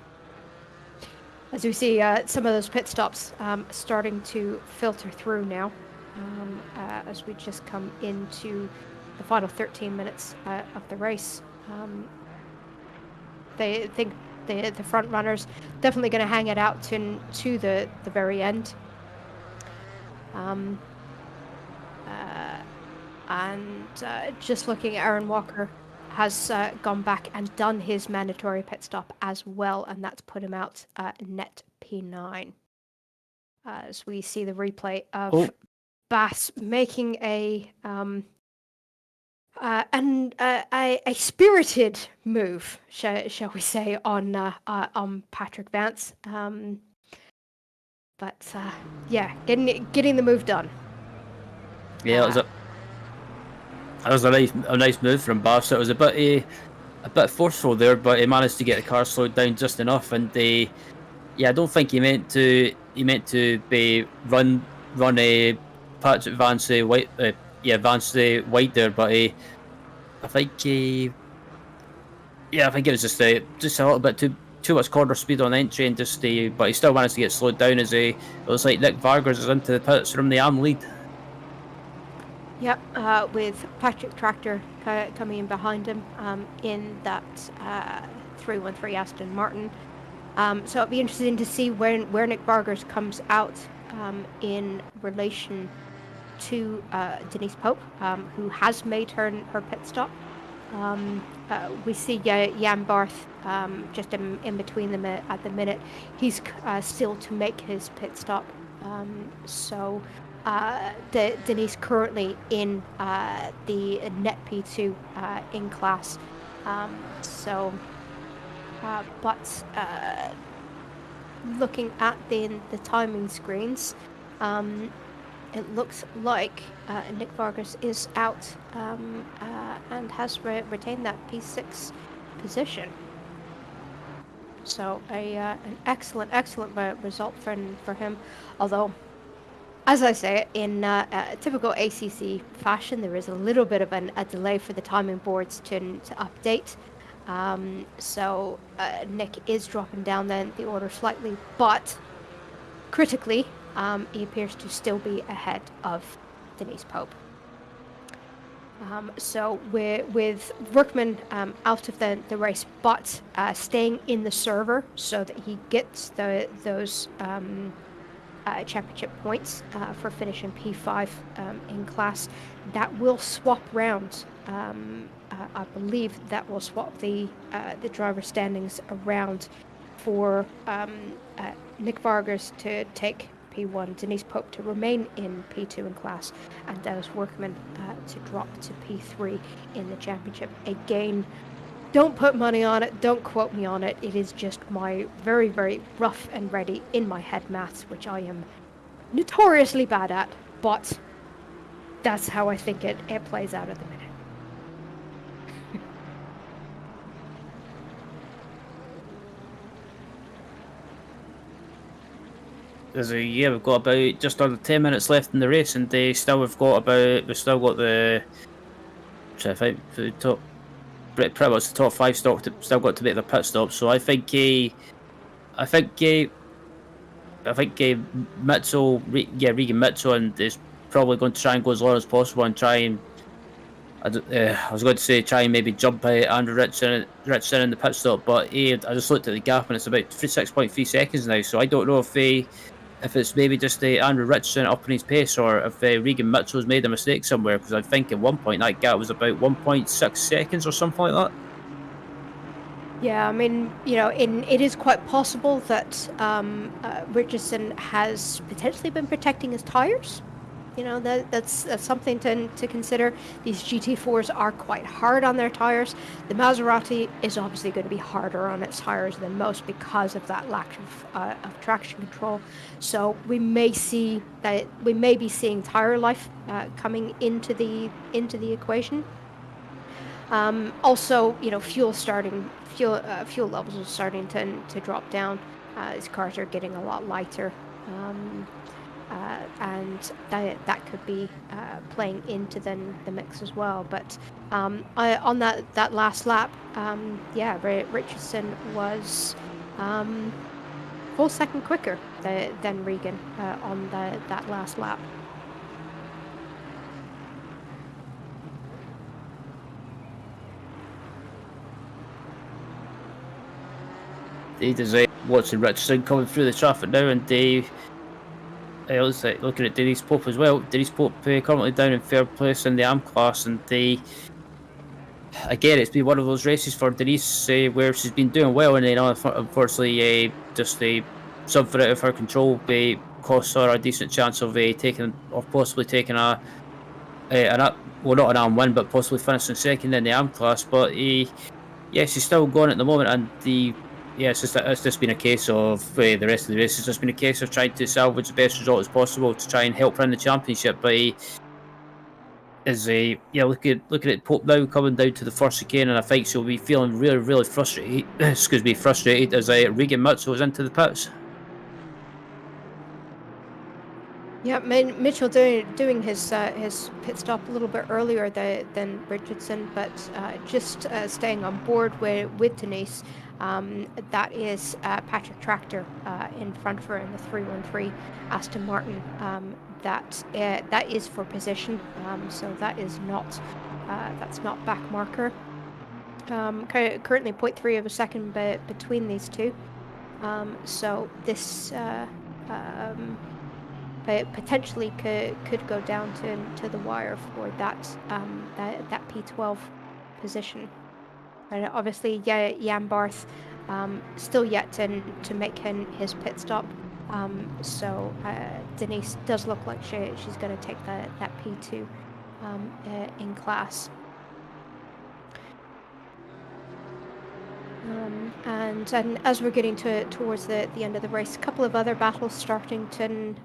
As we see some of those pit stops starting to filter through now, as we just come into the final 13 minutes of the race. They think the front runners definitely going to hang it out to the very end. Just looking, Aaron Walker has gone back and done his mandatory pit stop as well, and that's put him out net P9. As we see the replay of Bass making a spirited move, shall we say, on Patrick Vance. Getting the move done. Yeah, that was a nice move from Bass. It was a bit forceful there, but he managed to get the car slowed down just enough. And I don't think he meant to be run a Patrick Vance wide there, but I think it was just a little bit too much corner speed on entry, and but he still managed to get slowed down as it was like Nick Vargas is into the pits from the AM lead. Yep, with Patrick Tractor coming in behind him in that 313 Aston Martin. So it'll be interesting to see where Nick Vargas comes out in relation to Denise Pope, who has made her pit stop. We see Jan Barth just in between them at the minute. He's still to make his pit stop. Denise currently in the net P2 in class. Looking at the timing screens, it looks like Nick Vargas is out and has retained that P6 position. So an excellent result for him. Although, as I say, in typical ACC fashion, there is a little bit of a delay for the timing boards to update. So Nick is dropping down the order slightly, but critically, he appears to still be ahead of Denise Pope. So with Workman out of the race, but staying in the server so that he gets those championship points for finishing P5 in class, that will swap round. I believe that will swap the driver standings around for Nick Vargas to take P1, Denise Pope to remain in P2 in class, and Dennis Workman to drop to P3 in the championship. Again, don't put money on it, don't quote me on it. It is just my very, very rough and ready in my head maths, which I am notoriously bad at, but that's how I think it plays out at the minute. We've got about just under 10 minutes left in the race, and we've still got the top, pretty much the top 5 still got to make their pit stop. So I think Regan Mitchell and is probably going to try and go as long as possible and try and try and maybe jump Andrew Ritchson in the pit stop, but I just looked at the gap and it's about 6.3 seconds now. So I don't know if it's maybe just Andrew Ritchson upping his pace, or if Regan Mitchell's made a mistake somewhere, because I think at one point that gap was about 1.6 seconds or something like that. Yeah, I mean, it is quite possible that Richardson has potentially been protecting his tyres that's something to consider. These GT4s are quite hard on their tires. The Maserati is obviously going to be harder on its tires than most because of that lack of traction control. So we may be seeing tire life coming into the equation. Also, fuel levels are starting to drop down. These cars are getting a lot lighter. And that could be playing into the mix as well. But on that last lap, Richardson was full second quicker than Regan on that last lap. There's watching Richardson coming through the traffic now, and I was looking at Denise Pope as well. Denise Pope currently down in third place in the AM class, and again, it's been one of those races for Denise where she's been doing well, and unfortunately, just something out of her control cost her a decent chance of possibly taking not an AM win, but possibly finishing second in the AM class. But she's still going at the moment, and it's just been a case of the rest of the race. It's just been a case of trying to salvage the best result as possible to try and help her in the championship. But looking at Pope now coming down to the first chicane, and I think she'll be feeling really, really frustrated. Frustrated as Regan Mitchell is into the pits. Yeah, Mitchell doing his pit stop a little bit earlier than Richardson, but just staying on board with Denise. That is Patrick Tractor in front of her in the 313 Aston Martin. That is for position, so that is that's not back marker. Currently 0.3 of a second between these two. So this potentially could go down to the wire for that P12 position. And obviously, Jan Barth still yet to make his pit stop. So Denise does look like she's going to take that P2 in class. And as we're getting towards the end of the race, a couple of other battles starting to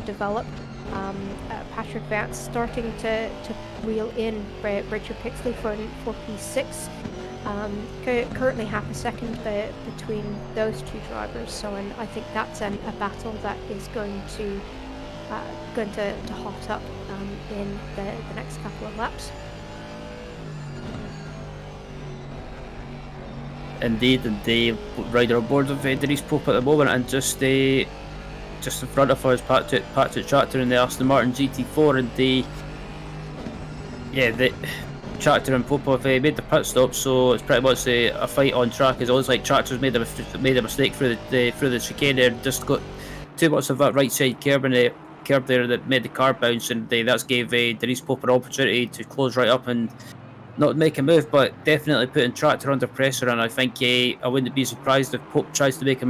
develop. Patrick Vance starting to reel in Richard Pixley for P6. Currently half a second between those two drivers. So, and I think that's a battle that is going to hot up in the next couple of laps. Indeed, and the rider on board of Denise Pope at the moment, and just in front of her is Patrick Tractor in the Aston Martin GT4, and the Tractor and Pope have made the pit stop, so it's pretty much a fight on track. It's always like Tractor's made a mistake through the chicane there, just got too much of that right side curb there that made the car bounce, and that's gave Denise Pope an opportunity to close right up and not make a move, but definitely putting Tractor under pressure. And I think I wouldn't be surprised if Pope tries to make a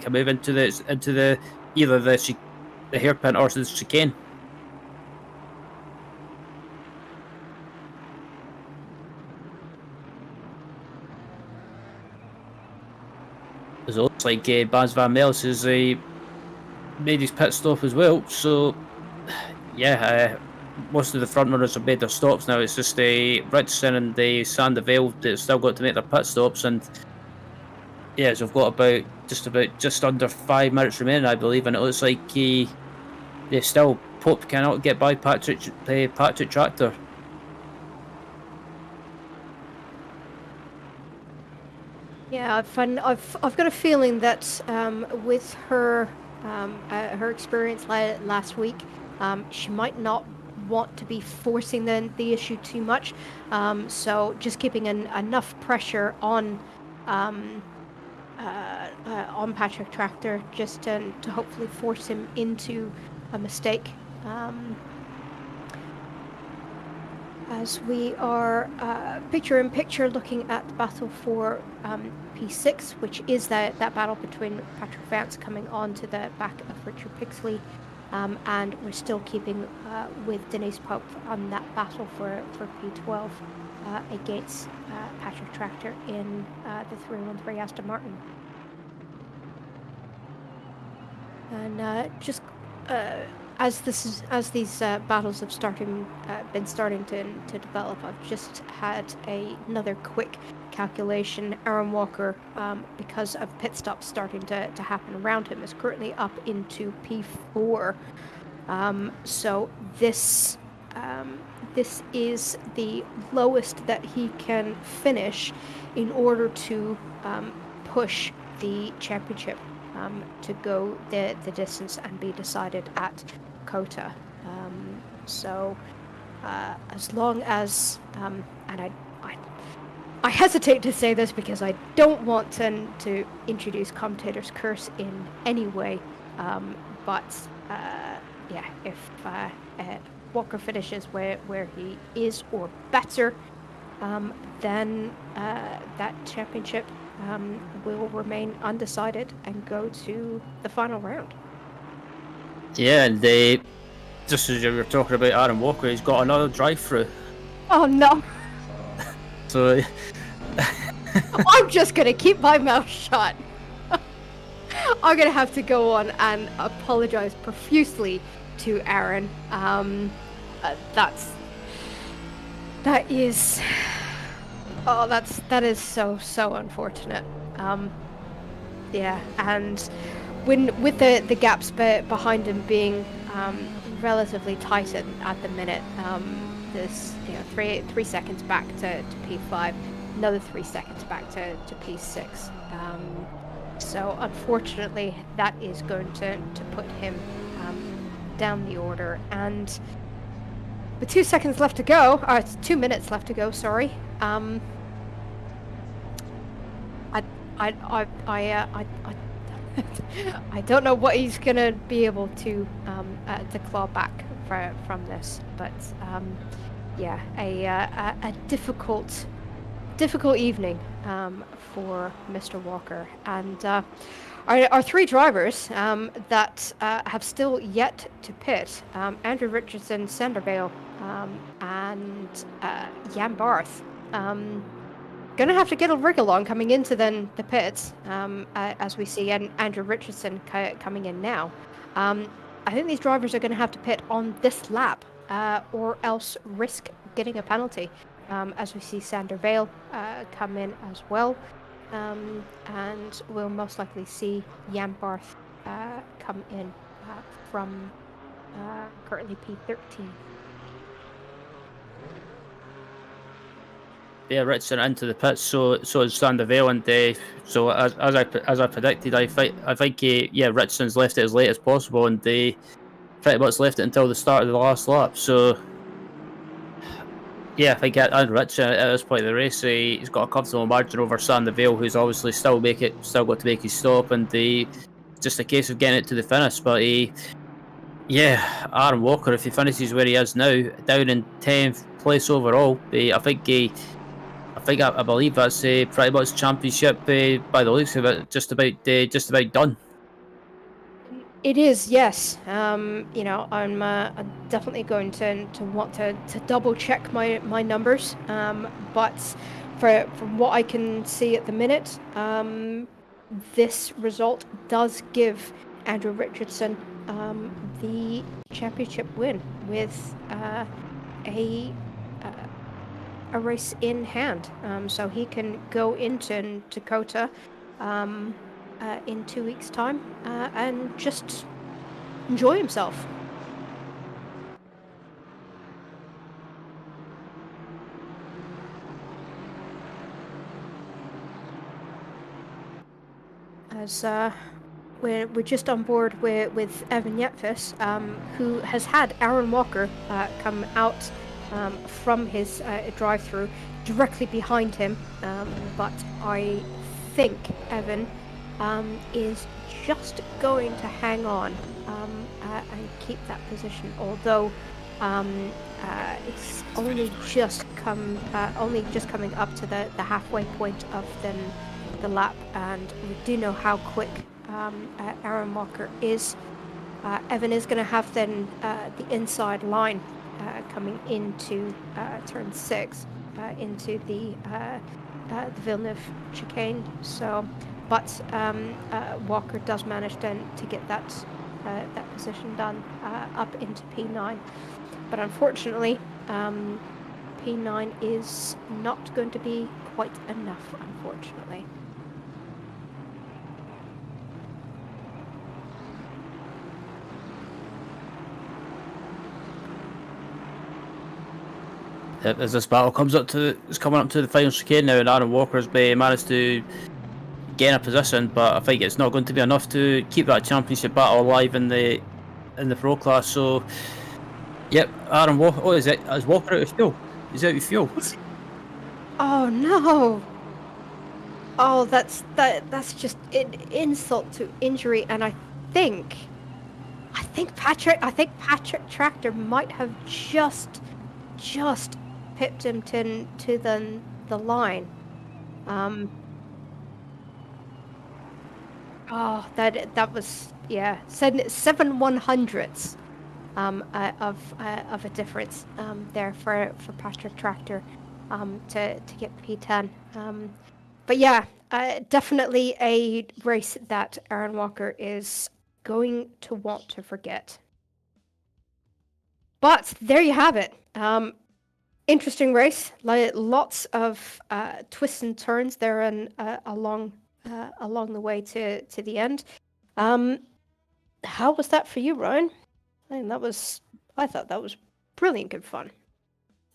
move into either the hairpin or the chicane. It looks like Bas Van Mels has made his pit stop as well. So most of the front runners have made their stops now. It's just Richardson and Sandoval that still got to make their pit stops, and so we've got just under 5 minutes remaining, I believe, and it looks like Pope cannot get by Patrick Tractor. Yeah, I've got a feeling that with her experience last week, she might not want to be forcing the issue too much, so just keeping enough pressure on Patrick Tractor just to hopefully force him into a mistake. As we are picture in picture looking at the battle for P6, which is that battle between Patrick Vance coming on to the back of Richard Pixley and we're still keeping with Denise Pope on that battle for P12 against Patrick Tractor in the 313 Aston Martin. And just as these battles have been starting to develop, I've just had another quick calculation. Aaron Walker, because of pit stops starting to happen around him, is currently up into P4. So this is the lowest that he can finish in order to push the championship to go the distance and be decided at Cota. So as long as, and I hesitate to say this because I don't want to introduce commentator's curse in any way, but yeah, if Walker finishes where he is or better, then that championship will remain undecided and go to the final round. Yeah, and just as you were talking about Aaron Walker, he's got another drive-through. Oh no! So I'm just gonna keep my mouth shut. I'm gonna have to go on and apologize profusely to Aaron. That is so unfortunate. Yeah, and with the gaps behind him being relatively tight at the minute, there's 3 seconds back to P5, another 3 seconds back to P6. So unfortunately, that is going to put him down the order, and with 2 seconds left to go, it's 2 minutes left to go. Sorry. I don't know what he's gonna be able to claw back from this, but yeah, a difficult evening for Mr. Walker, and our 3 drivers that have still yet to pit: Andrew Richardson, Sander Vale, and Jan Barth. Gonna have to get a rig along coming into the pits, as we see Andrew Richardson coming in now. I think these drivers are going to have to pit on this lap, or else risk getting a penalty, as we see Sander Vale come in as well, and we'll most likely see Jan Barth come in from currently P13. yeah, Richardson into the pits, so is Sander Vale, and so as I predicted, I think Richardson's left it as late as possible, and they pretty much left it until the start of the last lap. So yeah, I think Andrew Richardson at this point of the race, he's got a comfortable margin over Sander Vale, who's obviously still got to make his stop, and just a case of getting it to the finish. But Aaron Walker, if he finishes where he is now, down in 10th place overall, I believe that's pretty much championship by the looks of it, just about done. It is, yes. I'm definitely going to want to double check my numbers. But from what I can see at the minute, this result does give Andrew Richardson the championship win with a race in hand, so he can go into Cota in 2 weeks' time and just enjoy himself. As we're just on board with Evan Yetfis, who has had Aaron Walker come out from his drive-through directly behind him, but I think Evan is just going to hang on and keep that position, although it's only just coming up to the halfway point of the lap, and we do know how quick Aaron Walker is Evan is going to have then the inside line coming into turn 6 into the Villeneuve chicane. So, but Walker does manage then to get that position done up into P9. But unfortunately, P9 is not going to be quite enough, unfortunately. As this battle coming up to the final chicane now, and Aaron Walker's managed to gain a position, but I think it's not going to be enough to keep that championship battle alive in the pro class. So, yep, Aaron Walker. Oh, is Walker out of fuel? He's out of fuel. Oh no! Oh, that's just an insult to injury, and I think Patrick Tractor might have just pipped him to the line. Oh, that was, yeah, 7/100ths of a difference there for Patrick Tractor to get P10. But yeah, definitely a race that Aaron Walker is going to want to forget. But there you have it. Interesting race. Lots of twists and turns there and along the way to the end. How was that for you, Ryan? I thought that was brilliant good fun.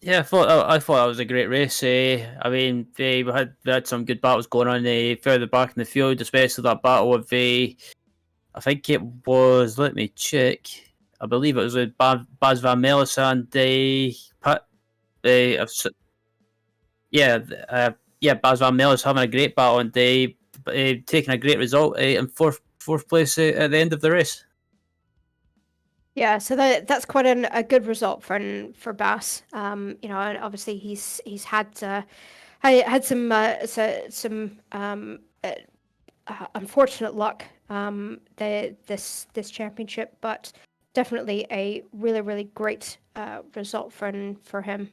Yeah, I thought that was a great race. I mean, we had some good battles going on further back in the field, especially that battle with I think it was. Let me check. I believe it was with Baz Van Melis and Pat. Baz Van Melis having a great battle and taking a great result in fourth place at the end of the race. Yeah, so that's quite a good result for Bass. You know, and obviously he's had some unfortunate luck this championship, but definitely a really great result for him.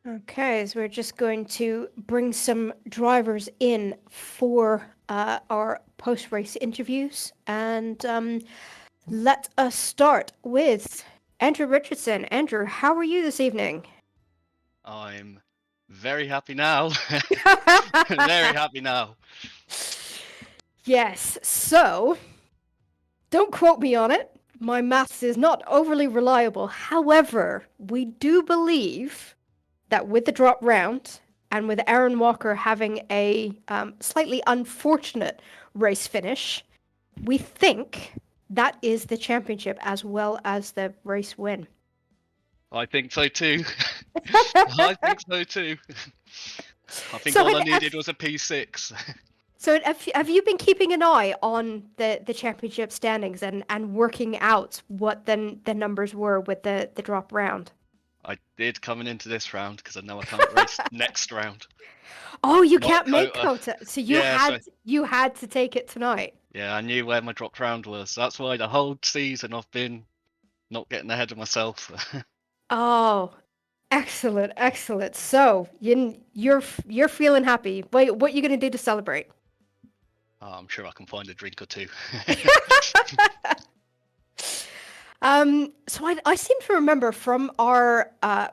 Okay, so we're just going to bring some drivers in for our post-race interviews, and let us start with Andrew Richardson. Andrew, how are you this evening? I'm very happy now. Very happy now. Yes, so don't quote me on it. My maths is not overly reliable. However, we do believe that with the drop round and with Aaron Walker having a slightly unfortunate race finish, we think that is the championship as well as the race win. I think so too. I think so too. I think all I needed was a P6. So have you been keeping an eye on the championship standings and working out what the numbers were with the drop round? I did coming into this round because I know I can't race next round. Oh, you can't make Cota, so you had to take it tonight. Yeah, I knew where my drop round was. That's why the whole season I've been not getting ahead of myself. Oh, excellent. So you're feeling happy. Wait, what are you gonna do to celebrate? Oh, I'm sure I can find a drink or two. So I seem to remember from our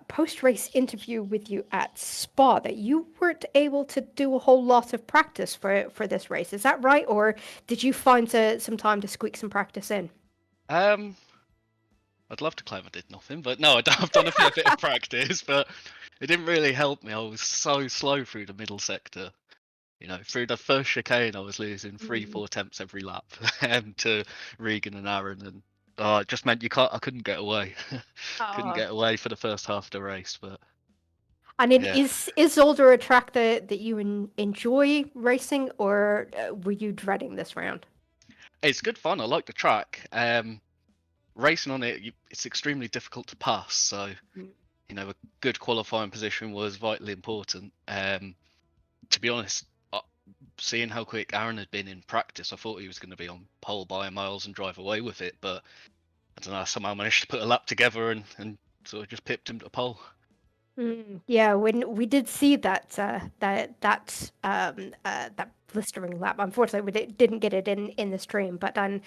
post-race interview with you at Spa that you weren't able to do a whole lot of practice for this race. Is that right, or did you find some time to squeak some practice in? I'd love to claim I did nothing, but no, I've done a fair bit of practice, but it didn't really help me. I was so slow through the middle sector. You know, through the first chicane, I was losing 3-4 attempts every lap to Regan and Aaron, and it just meant I couldn't get away. Couldn't get away for the first half of the race, but. I mean, is Zolder a track that you enjoy racing, or were you dreading this round? It's good fun. I like the track. racing on it, it's extremely difficult to pass. So, a good qualifying position was vitally important. To be honest, seeing how quick Aaron had been in practice, I thought he was going to be on pole by miles and drive away with it. But I don't know, I somehow managed to put a lap together and sort of just pipped him to pole. Yeah, when we did see that blistering lap. Unfortunately, we didn't get it in the stream, but I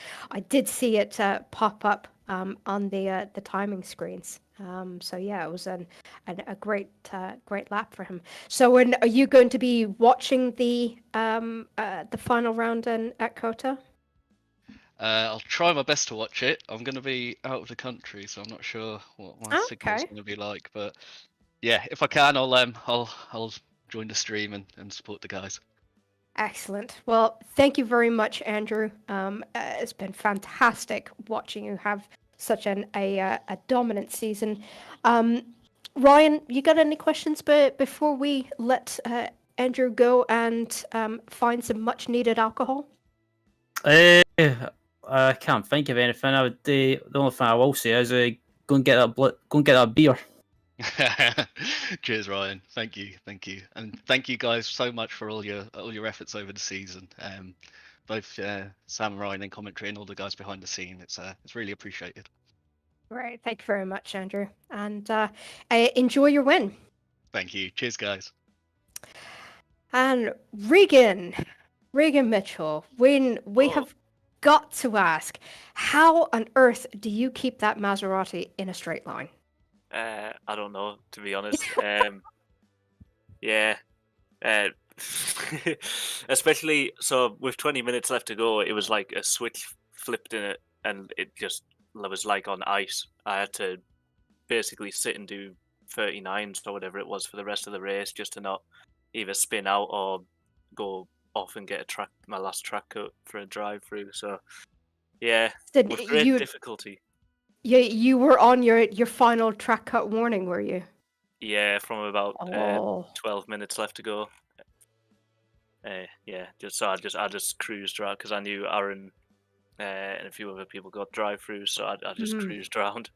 did see it pop up on the timing screens. So yeah, it was a great lap for him. So when are you going to be watching the final round at Cota? I'll try my best to watch it. I'm going to be out of the country, so I'm not sure what my signal's going to be like. But yeah, if I can, I'll join the stream and support the guys. Excellent. Well, thank you very much, Andrew. It's been fantastic watching you have such a dominant season. Ryan, you got any questions before we let Andrew go and find some much needed alcohol? I can't think of anything. The only thing I will say is go and get that beer. Cheers, Ryan. Thank you, and thank you guys so much for all your efforts over the season. Both Sam, Ryan, in commentary, and all the guys behind the scene. It's really appreciated. Right. Thank you very much, Andrew, and enjoy your win. Thank you. Cheers, guys. And Regan Mitchell, when we have got to ask, how on earth do you keep that Maserati in a straight line? I don't know, to be honest. Yeah. Especially, so with 20 minutes left to go, it was like a switch flipped in it, and it was like on ice. I had to basically sit and do 39s or whatever it was for the rest of the race, just to not either spin out or go off and get my last track cut for a drive through. So yeah, with great difficulty. Yeah, you were on your final track cut warning, were you? Yeah, from about 12 minutes left to go. Yeah, I just cruised around because I knew Aaron and a few other people got drive-throughs, so I just cruised around.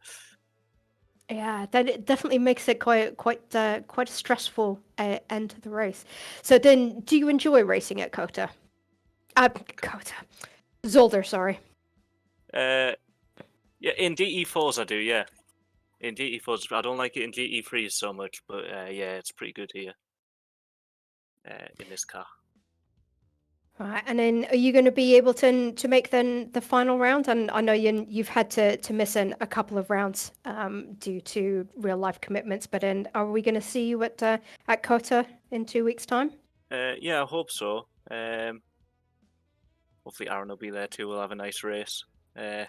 Yeah, that definitely makes it quite a stressful end to the race. So then, do you enjoy racing at Cota? Zolder, sorry. Yeah, in GT4s I do, yeah. In GT4s, I don't like it in GT3s so much, but yeah, it's pretty good here in this car. Right, and then are you going to be able to make then the final round? And I know you've had to miss in a couple of rounds due to real life commitments, but then are we going to see you at Cota in 2 weeks' time? Yeah, I hope so. Hopefully Aaron will be there too. We'll have a nice race. We'll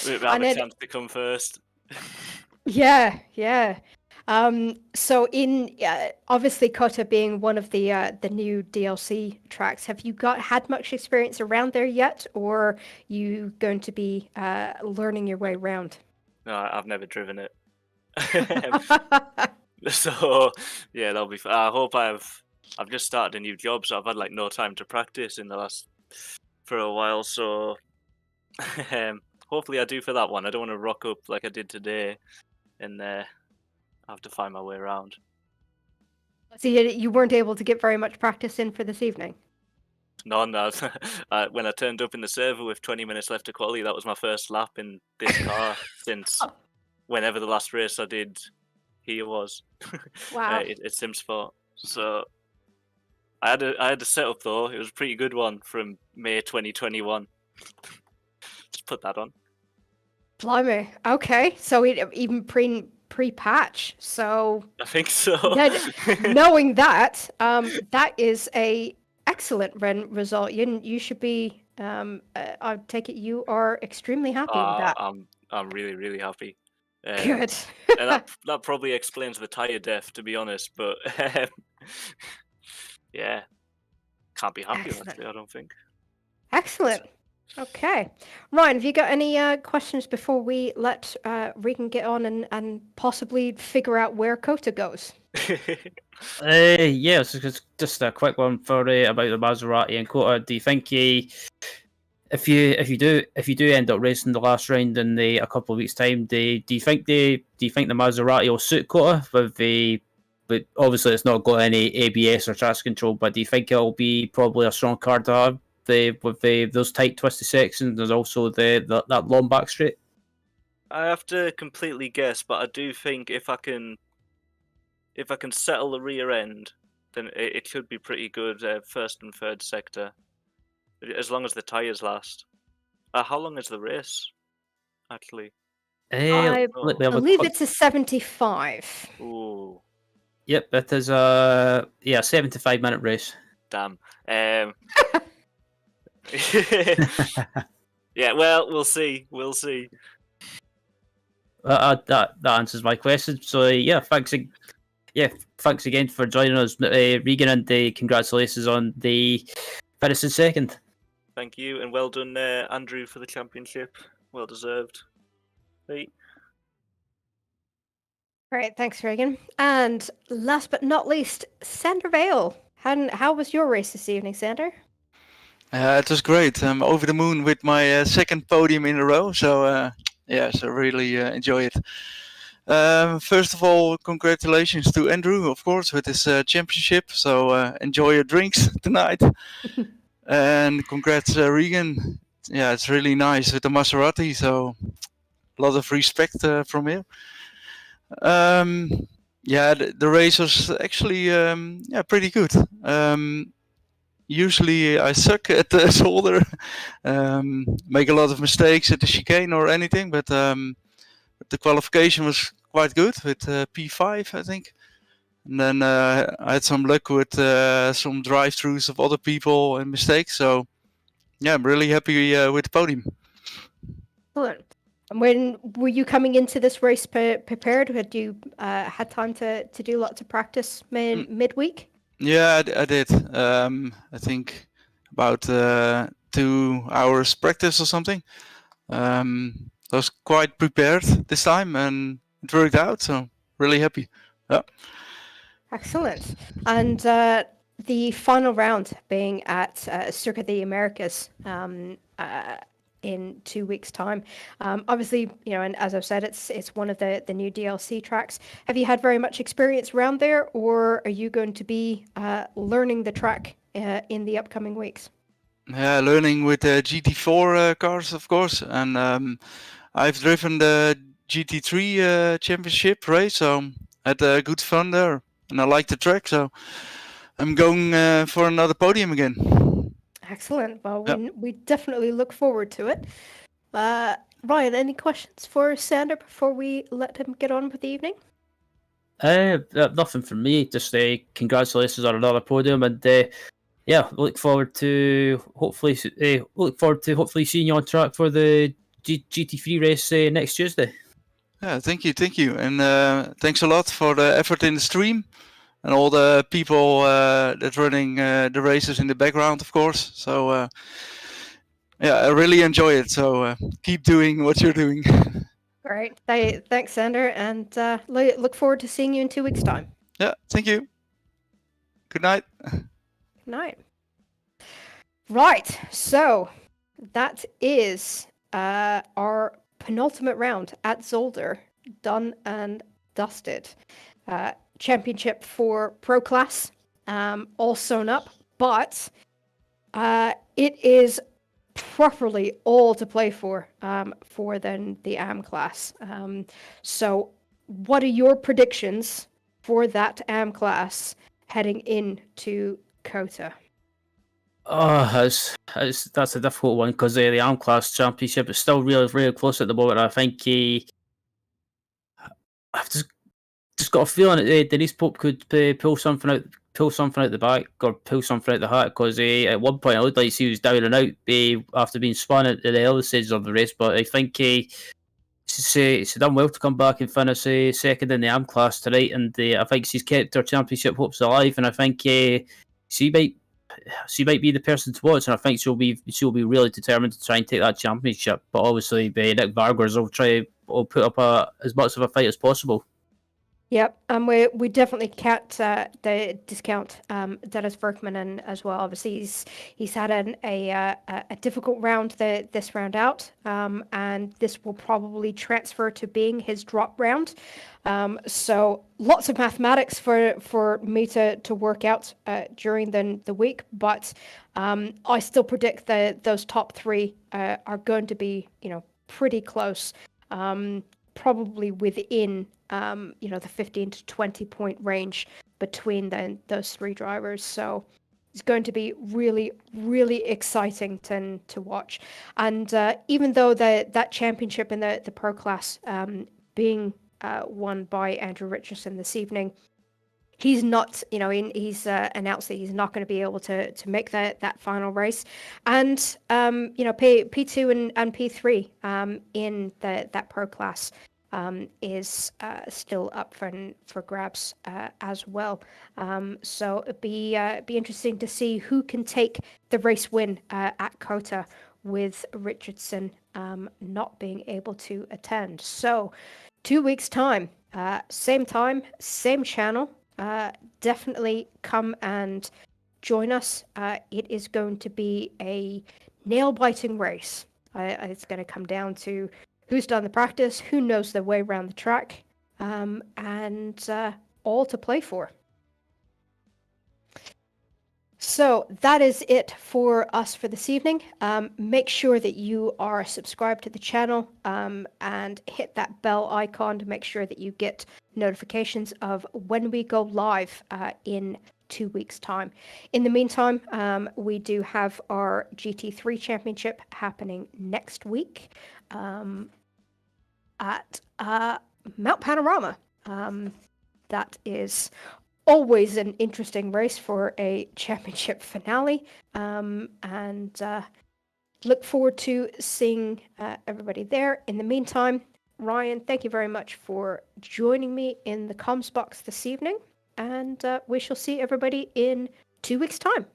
have a chance to come first. Yeah. So in obviously Cota being one of the new DLC tracks, have you had much experience around there yet, or you going to be learning your way around? No, I've never driven it. So yeah, that'll be fun. I hope I've just started a new job, so I've had like no time to practice for a while. So hopefully I do for that one. I don't want to rock up like I did today, and I have to find my way around. So you weren't able to get very much practice in for this evening? No. When I turned up in the server with 20 minutes left to quali, that was my first lap in this car since whenever the last race I did here was. Wow. It's Simsport. So I had a setup though. It was a pretty good one from May 2021. Just put that on. Blimey. Okay. So even pre-patch. So I think so. Knowing that, that is a excellent result. You should be. I take it you are extremely happy with that. I'm really, really happy. Good. And that probably explains the tire def, to be honest. But yeah, can't be happy with it, I don't think. Excellent. Okay, Ryan, have you got any questions before we let Regan get on and possibly figure out where Cota goes? Yeah, just a quick one for about the Maserati and Cota. Do you think if you do end up racing the last round in a couple of weeks' time, do you think the Maserati will suit Cota but obviously it's not got any ABS or traction control, but do you think it'll be probably a strong car to have with those tight twisty sections? There's also that long back straight. I have to completely guess, but I do think if I can settle the rear end, then it should be pretty good first and third sector, as long as the tyres last. How long is the race, actually? I Let me have believe it's a 75. Ooh, Yep, it is 75-minute race. damn. Yeah, well, we'll see. We'll see. That answers my question. So yeah, thanks again for joining us, Regan, and congratulations on the finishing second. Thank you, and well done, Andrew, for the championship. Well deserved. Hey. Great, thanks, Regan. And last but not least, Sander Vale. How was your race this evening, Sander? It was great. I'm over the moon with my second podium in a row. So so really enjoy it. First of all, congratulations to Andrew, of course, with his championship. So enjoy your drinks tonight. And congrats, Regan. Yeah, it's really nice with the Maserati. So a lot of respect from here. The race was actually pretty good. Usually I suck at the Zolder, make a lot of mistakes at the chicane or anything, but the qualification was quite good with P5, I think. And then I had some luck with some drive-throughs of other people and mistakes. So yeah, I'm really happy with the podium. Excellent. And when were you coming into this race prepared? Had you had time to do lots of practice midweek? Yeah, I did. I think about 2 hours practice or something. I was quite prepared this time and it worked out. So really happy. Yeah. Excellent. And the final round being at Circuit the Americas in 2 weeks' time. Obviously, and as I've said, it's one of the new DLC tracks. Have you had very much experience around there, or are you going to be learning the track in the upcoming weeks? Yeah, learning with the GT4 cars, of course, and I've driven the GT3 championship race, so I had good fun there, and I like the track, so I'm going for another podium again. Excellent. Well, we definitely look forward to it. Ryan, any questions for Sander before we let him get on with the evening? Nothing from me. Just congratulations on another podium, and look forward to hopefully seeing you on track for the GT3 race next Tuesday. Yeah, thank you, and thanks a lot for the effort in the stream. And all the people that running the races in the background, of course. So I really enjoy it. So keep doing what you're doing. Great. Thanks, Sander. And look forward to seeing you in 2 weeks' time. Yeah, thank you. Good night. Good night. Right. So that is our penultimate round at Zolder done and dusted. Championship for Pro Class, all sewn up, but it is properly all to play for then the AM class. So what are your predictions for that AM class heading into Cota? That's a difficult one because the AM class championship is still really, really close at the moment. I think I've just got a feeling that Denise Pope could pull something out the back or pull something out the hat, because at one point it looked like he was down and out after being spun at the early stages of the race. But I think she's done well to come back and finish second in the AM class tonight, and I think she's kept her championship hopes alive. And I think she might be the person to watch, and I think she'll be really determined to try and take that championship. But obviously, Nick Vargas will put up as much of a fight as possible. Yep, and we definitely can't discount Dennis Berkman and as well. Obviously, he's had a difficult round this round out, and this will probably transfer to being his drop round. So lots of mathematics for me to work out during the week, but I still predict that those top three are going to be pretty close. Probably within the 15 to 20 point range between those three drivers. So it's going to be really, really exciting to watch. And even though that championship in the pro class being won by Andrew Richardson this evening, he's not, he's announced that he's not going to be able to make that final race. And, P2 and P3 in that pro class is still up for grabs as well. So it'd be interesting to see who can take the race win at Cota with Richardson not being able to attend. So 2 weeks' time, same channel. Definitely come and join us. It is going to be a nail-biting race. It's going to come down to who's done the practice, who knows their way around the track, and all to play for. So that is it for us for this evening. Make sure that you are subscribed to the channel and hit that bell icon to make sure that you get notifications of when we go live in 2 weeks' time. In the meantime, we do have our GT3 championship happening next week at Mount Panorama. That is always an interesting race for a championship finale, and look forward to seeing everybody there. In the meantime, Ryan, thank you very much for joining me in the comms box this evening, and we shall see everybody in 2 weeks' time.